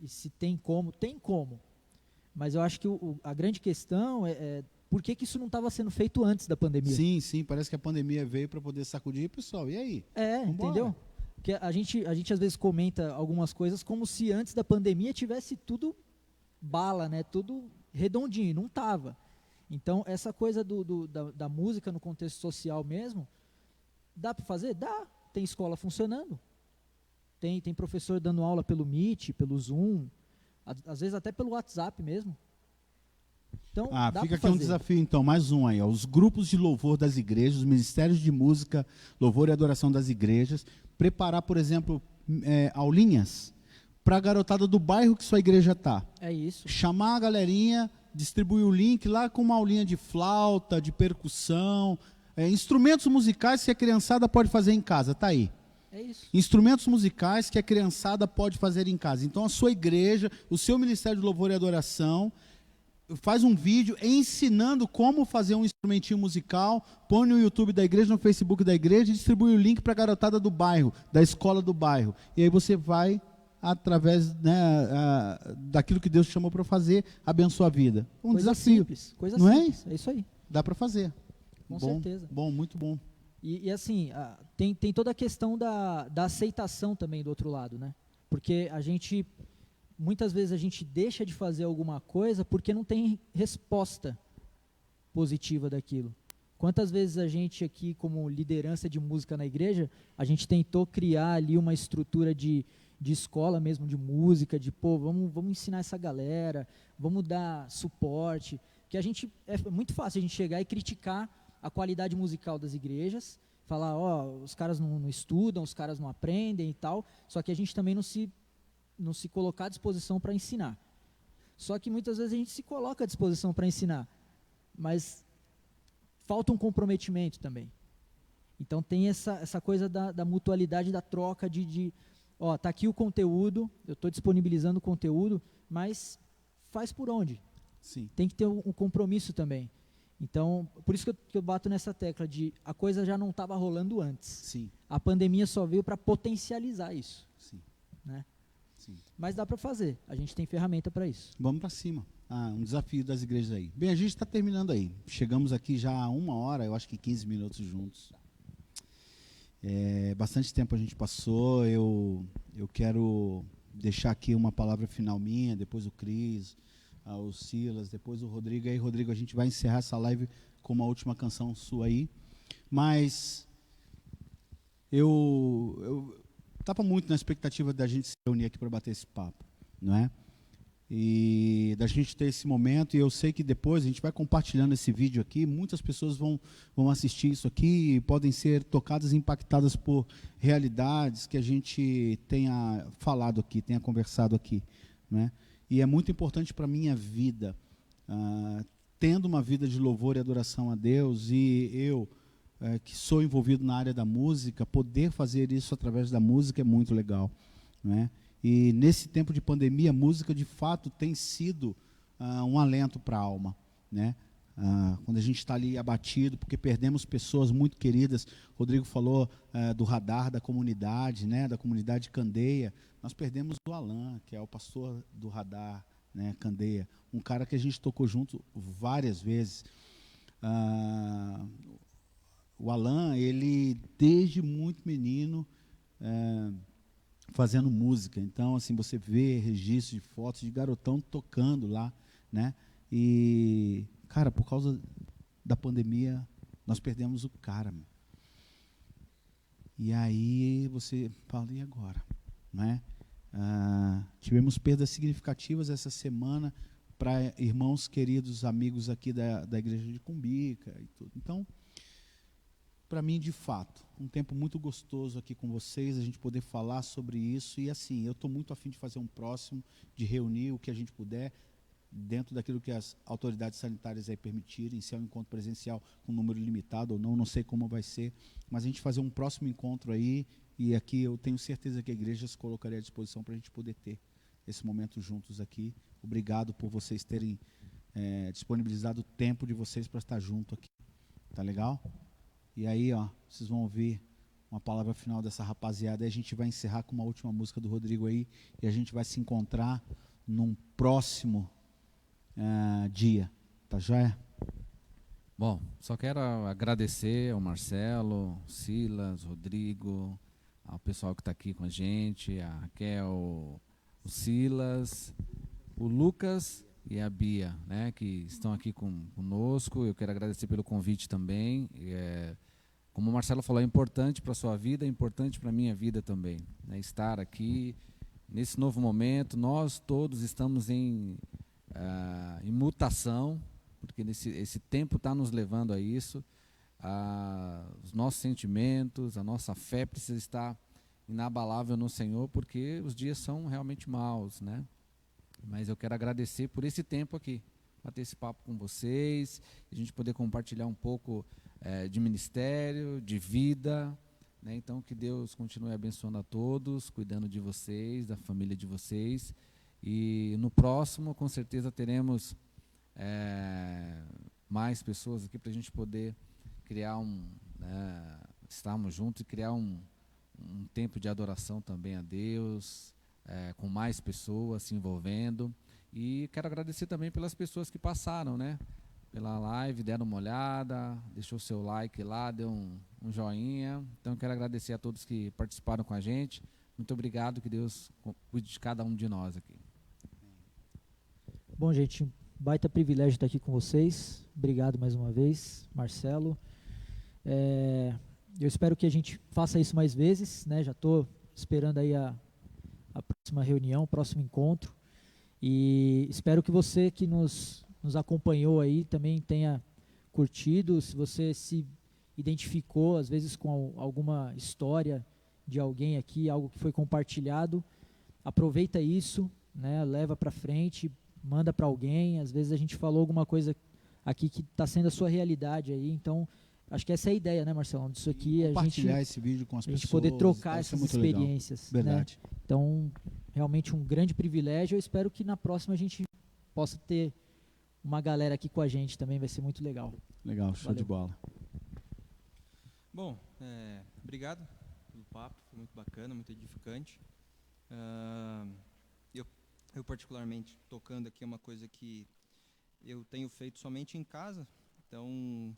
se tem como? Tem como. Mas eu acho que a grande questão é por que isso não estava sendo feito antes da pandemia? Sim, parece que a pandemia veio para poder sacudir. Pessoal, e aí? Entendeu? Porque a gente às vezes comenta algumas coisas como se antes da pandemia tivesse tudo bala, né? Tudo redondinho, não tava. Então, essa coisa da música no contexto social mesmo, dá para fazer? Dá. Tem escola funcionando. Tem professor dando aula pelo Meet, pelo Zoom, às vezes até pelo WhatsApp mesmo. Então, dá fica pra aqui um fazer. desafio, então, mais um aí. Ó. Os grupos de louvor das igrejas, os ministérios de música, louvor e adoração das igrejas, preparar, por exemplo, aulinhas para a garotada do bairro que sua igreja está. É isso. Chamar a galerinha, distribuir o link lá com uma aulinha de flauta, de percussão, instrumentos musicais que a criançada pode fazer em casa, tá aí. É isso. Instrumentos musicais que a criançada pode fazer em casa. Então a sua igreja, o seu ministério de louvor e adoração, faz um vídeo ensinando como fazer um instrumentinho musical, põe no YouTube da igreja, no Facebook da igreja e distribui o link para a garotada do bairro, da escola do bairro. E aí você vai, através, né, daquilo que Deus te chamou para fazer, abençoar a vida. Um Coisa desafio. simples. Coisa Não é? simples. É isso aí. Dá para fazer. Com Bom, certeza. Bom, muito bom. E assim, tem toda a questão da aceitação também do outro lado, né? Porque muitas vezes a gente deixa de fazer alguma coisa porque não tem resposta positiva daquilo. Quantas vezes a gente aqui, como liderança de música na igreja, a gente tentou criar ali uma estrutura de escola mesmo, de música, de, vamos ensinar essa galera, vamos dar suporte, que é muito fácil a gente chegar e criticar a qualidade musical das igrejas, falar, os caras não estudam, os caras não aprendem e tal, só que a gente também não se colocar à disposição para ensinar. Só que muitas vezes a gente se coloca à disposição para ensinar, mas falta um comprometimento também. Então tem essa coisa da mutualidade, da troca tá aqui o conteúdo, eu estou disponibilizando o conteúdo, mas faz por onde? Sim. Tem que ter um compromisso também. Então, por isso que eu bato nessa tecla de a coisa já não estava rolando antes. Sim. A pandemia só veio para potencializar isso. Sim. Né? Sim. Mas dá para fazer, a gente tem ferramenta para isso. Vamos para cima. Um desafio das igrejas aí. Bem, a gente está terminando aí. Chegamos aqui já a 1 hora, eu acho que 15 minutos juntos. Bastante tempo a gente passou. Eu quero deixar aqui uma palavra final minha, depois o Cris, o Silas, depois o Rodrigo. Aí, Rodrigo, a gente vai encerrar essa live com uma última canção sua aí. Mas eu estava muito na expectativa da gente se reunir aqui para bater esse papo, não é? E da gente ter esse momento, e eu sei que depois a gente vai compartilhando esse vídeo aqui, muitas pessoas vão assistir isso aqui e podem ser tocadas e impactadas por realidades que a gente tenha falado aqui, tenha conversado aqui, não é? E é muito importante para a minha vida, tendo uma vida de louvor e adoração a Deus, e eu, que sou envolvido na área da música, poder fazer isso através da música é muito legal, não é? E nesse tempo de pandemia, a música de fato tem sido um alento para a alma, né? Quando a gente está ali abatido, porque perdemos pessoas muito queridas. Rodrigo falou do radar da comunidade, né? Da comunidade Candeia. Nós perdemos o Alan, que é o pastor do radar, né? Candeia, um cara que a gente tocou junto várias vezes. O Alan, ele desde muito menino fazendo música. Então, assim, você vê registros de fotos de garotão tocando lá, né? E, cara, por causa da pandemia, nós perdemos o cara, meu. E aí você fala, e agora? Né? Tivemos perdas significativas essa semana para irmãos queridos, amigos aqui da igreja de Cumbica e tudo. Então, para mim, de fato, um tempo muito gostoso aqui com vocês, a gente poder falar sobre isso. E assim, eu estou muito afim de fazer um próximo, de reunir o que a gente puder, dentro daquilo que as autoridades sanitárias aí permitirem, se é um encontro presencial com número limitado ou não sei como vai ser, mas a gente fazer um próximo encontro aí, e aqui eu tenho certeza que a igreja se colocaria à disposição para a gente poder ter esse momento juntos aqui. Obrigado por vocês terem disponibilizado o tempo de vocês para estar junto aqui. Tá legal? E aí, vocês vão ouvir uma palavra final dessa rapaziada, e a gente vai encerrar com uma última música do Rodrigo aí, e a gente vai se encontrar num próximo dia, tá joia? Bom, só quero agradecer ao Marcelo, Silas, Rodrigo, ao pessoal que está aqui com a gente, a Raquel, o Silas, o Lucas e a Bia, né, que estão aqui conosco. Eu quero agradecer pelo convite também. Como o Marcelo falou, é importante para a sua vida, é importante para a minha vida também, né, estar aqui nesse novo momento. Nós todos estamos em mutação, porque esse tempo está nos levando a isso. Os nossos sentimentos, a nossa fé precisa estar inabalável no Senhor, porque os dias são realmente maus, né? Mas eu quero agradecer por esse tempo aqui, bater esse papo com vocês, a gente poder compartilhar um pouco de ministério, de vida, né? Então que Deus continue abençoando a todos, cuidando de vocês, da família de vocês, e no próximo com certeza teremos mais pessoas aqui para a gente poder criar estarmos juntos e criar um tempo de adoração também a Deus, com mais pessoas se envolvendo. E quero agradecer também pelas pessoas que passaram, né, pela live, deram uma olhada, deixou seu like lá, deu um joinha. Então quero agradecer a todos que participaram com a gente. Muito obrigado, que Deus cuide de cada um de nós aqui. Bom, gente, baita privilégio estar aqui com vocês. Obrigado mais uma vez, Marcelo. Eu espero que a gente faça isso mais vezes, né? Já estou esperando aí a próxima reunião, o próximo encontro, e espero que você que nos acompanhou aí também tenha curtido. Se você se identificou às vezes com alguma história de alguém aqui, algo que foi compartilhado, aproveita isso, né? Leva para frente, manda para alguém. Às vezes a gente falou alguma coisa aqui que está sendo a sua realidade aí, então acho que essa é a ideia, né, Marcelão? Disso aqui, compartilhar esse vídeo com as pessoas, a gente poder trocar essas experiências. Verdade. Né? Então, realmente um grande privilégio. Eu espero que na próxima a gente possa ter uma galera aqui com a gente também, vai ser muito legal. Legal, show de bola. Bom, obrigado pelo papo, foi muito bacana, muito edificante. Eu particularmente, tocando aqui, é uma coisa que eu tenho feito somente em casa, então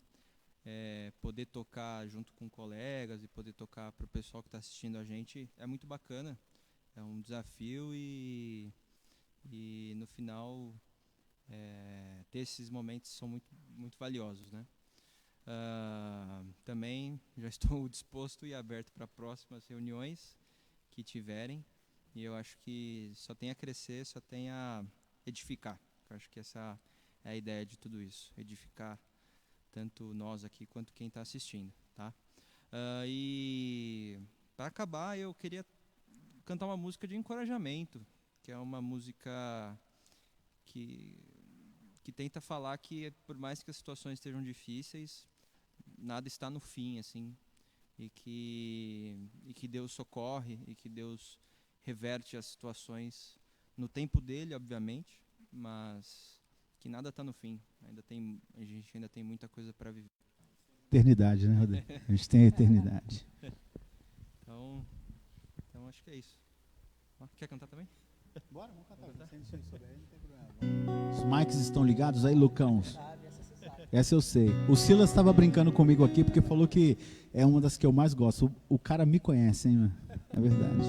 poder tocar junto com colegas e poder tocar para o pessoal que está assistindo a gente é muito bacana, é um desafio e no final ter esses momentos são muito, muito valiosos, né? Também já estou disposto e aberto para próximas reuniões que tiverem, e eu acho que só tem a crescer, só tem a edificar. Eu acho que essa é a ideia de tudo isso, edificar tanto nós aqui quanto quem está assistindo, tá? E para acabar, eu queria cantar uma música de encorajamento, que é uma música que tenta falar que, por mais que as situações estejam difíceis, nada está no fim, assim, e que Deus socorre, e que Deus reverte as situações no tempo dele, obviamente, mas que nada está no fim. A gente ainda tem muita coisa para viver. Eternidade, né, Rodrigo? A gente tem a eternidade. Então acho que é isso. Quer cantar também? Bora, vamos cantar. Os mics estão ligados aí, Lucão? Essa eu sei. O Silas estava brincando comigo aqui porque falou que é uma das que eu mais gosto. O cara me conhece, hein, mano? É verdade.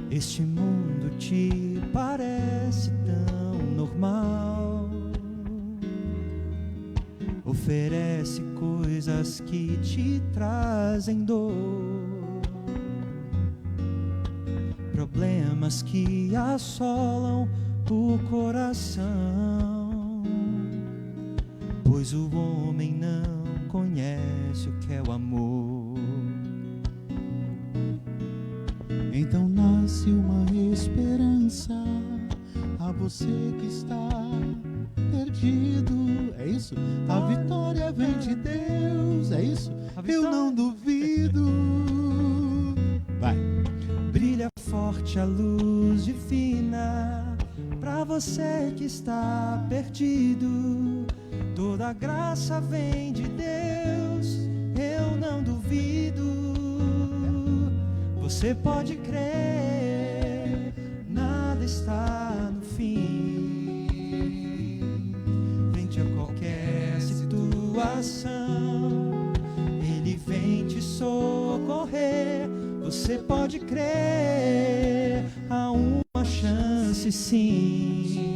Este mundo te parece tão normal, oferece coisas que te trazem dor, problemas que assolam o coração, pois o homem não conhece o que é o amor. Então nasce uma esperança a você que está perdido. É isso? A vitória vem de Deus. É isso? Eu não duvido. Vai. Brilha forte a luz divina pra você que está perdido. Toda graça vem de Deus. Eu não duvido. Você pode crer, nada está no fim. Frente a qualquer situação, Ele vem te socorrer. Você pode crer, há uma chance sim.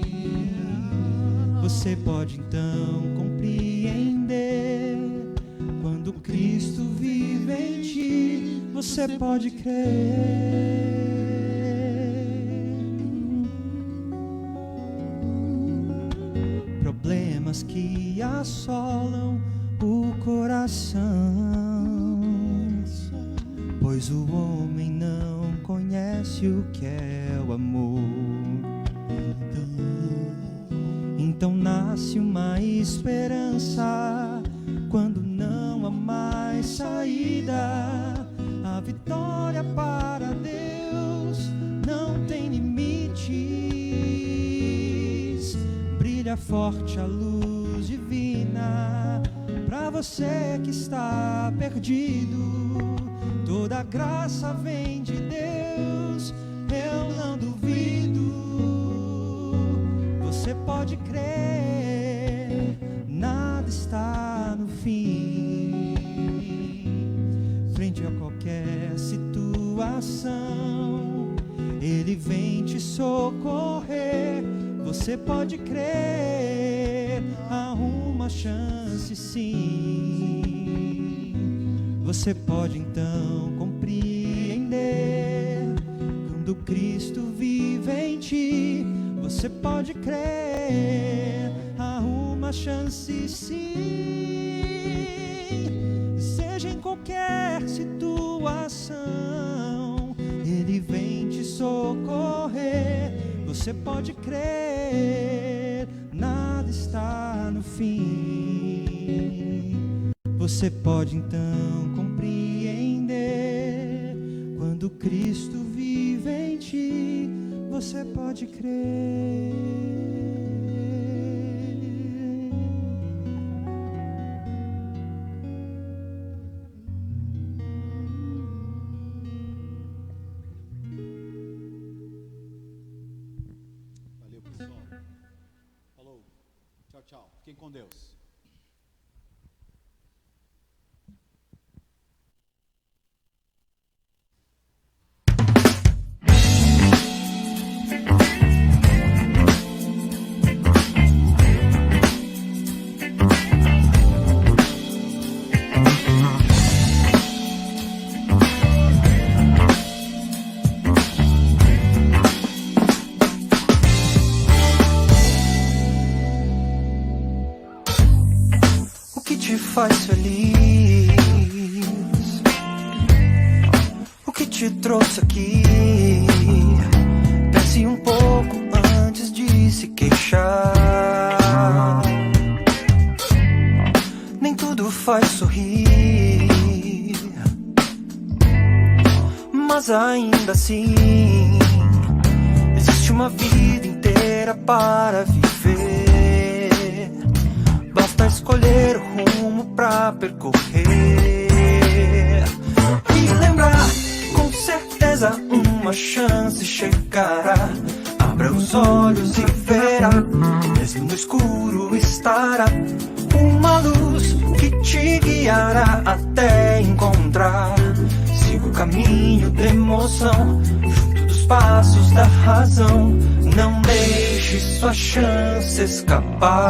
Você pode então compreender, quando Cristo vive em ti, você pode crer. Problemas que assolam o coração, pois o homem não conhece o que é o amor. Então nasce uma esperança, quando não há mais saída. A vitória para Deus não tem limites. Brilha forte a luz divina para você que está perdido. Toda graça vem de Deus, eu não duvido. Você pode crer, nada está no fim. Frente a qualquer situação, Ele vem te socorrer. Você pode crer, há uma chance sim. Você pode então compreender, quando Cristo vive em ti, você pode crer, há uma chance sim. Seja em qualquer situação, Ele vem te socorrer. Você pode crer, nada está no fim. Você pode então compreender, quando Cristo vive em ti, você pode crer. Valeu, pessoal. Falou. Tchau, tchau. Fiquem com Deus. Faz feliz, o que te trouxe aqui? Pense um pouco antes de se queixar. Nem tudo faz sorrir, mas ainda assim existe uma vida inteira para viver. Basta escolher o rumo pra percorrer e lembrar que com certeza uma chance chegará. Abra os olhos e verá, mesmo no escuro estará uma luz que te guiará até encontrar. Siga o caminho da emoção, junto dos passos da razão. Não deixe sua chance escapar.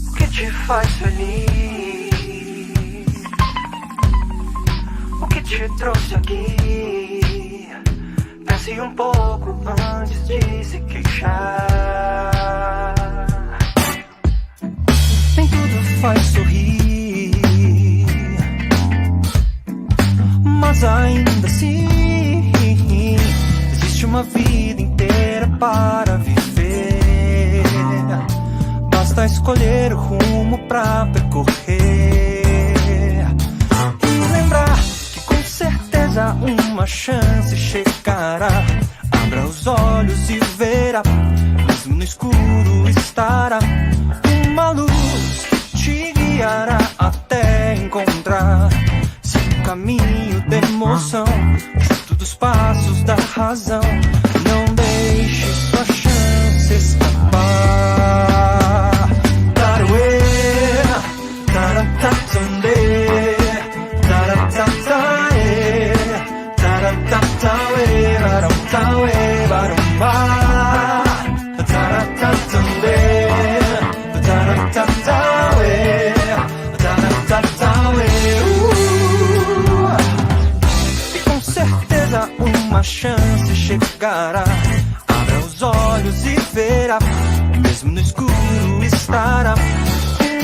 O que te faz feliz? O que te trouxe aqui? Pense um pouco antes de se queixar. Nem tudo faz sorrir, mas ainda assim existe uma vida inteira para viver. Basta escolher o rumo pra percorrer e lembrar que com certeza uma chance chegará. Abra os olhos e verá, escuro estará uma luz que te guiará até encontrar seu caminho de emoção, junto dos passos da razão. Não deixe sua chance escapar. Taruê, taratatunde, taratatae, taratatae, varumtae, varumba, taratatunde, taratatae, taratatae. E com certeza uma chance chegará. Abra os olhos e verá, mesmo no escuro estará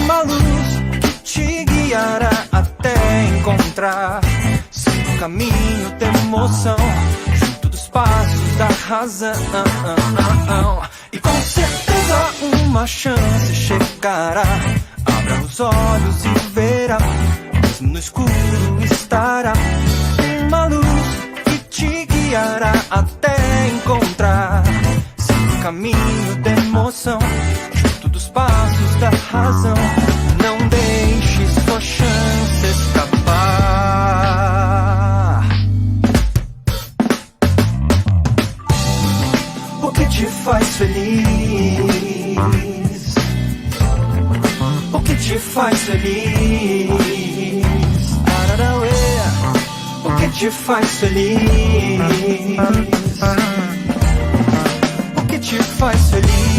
uma luz que te guiará até encontrar seu caminho de emoção, junto dos passos da razão. E com certeza uma chance chegará. Abra os olhos e verá, mesmo no escuro estará uma luz que te guiará até encontrar seu caminho de emoção, junto dos passos da razão. Não deixe sua chance escapar. O que te faz feliz? O que te faz feliz? O que te faz feliz? O que te faz feliz?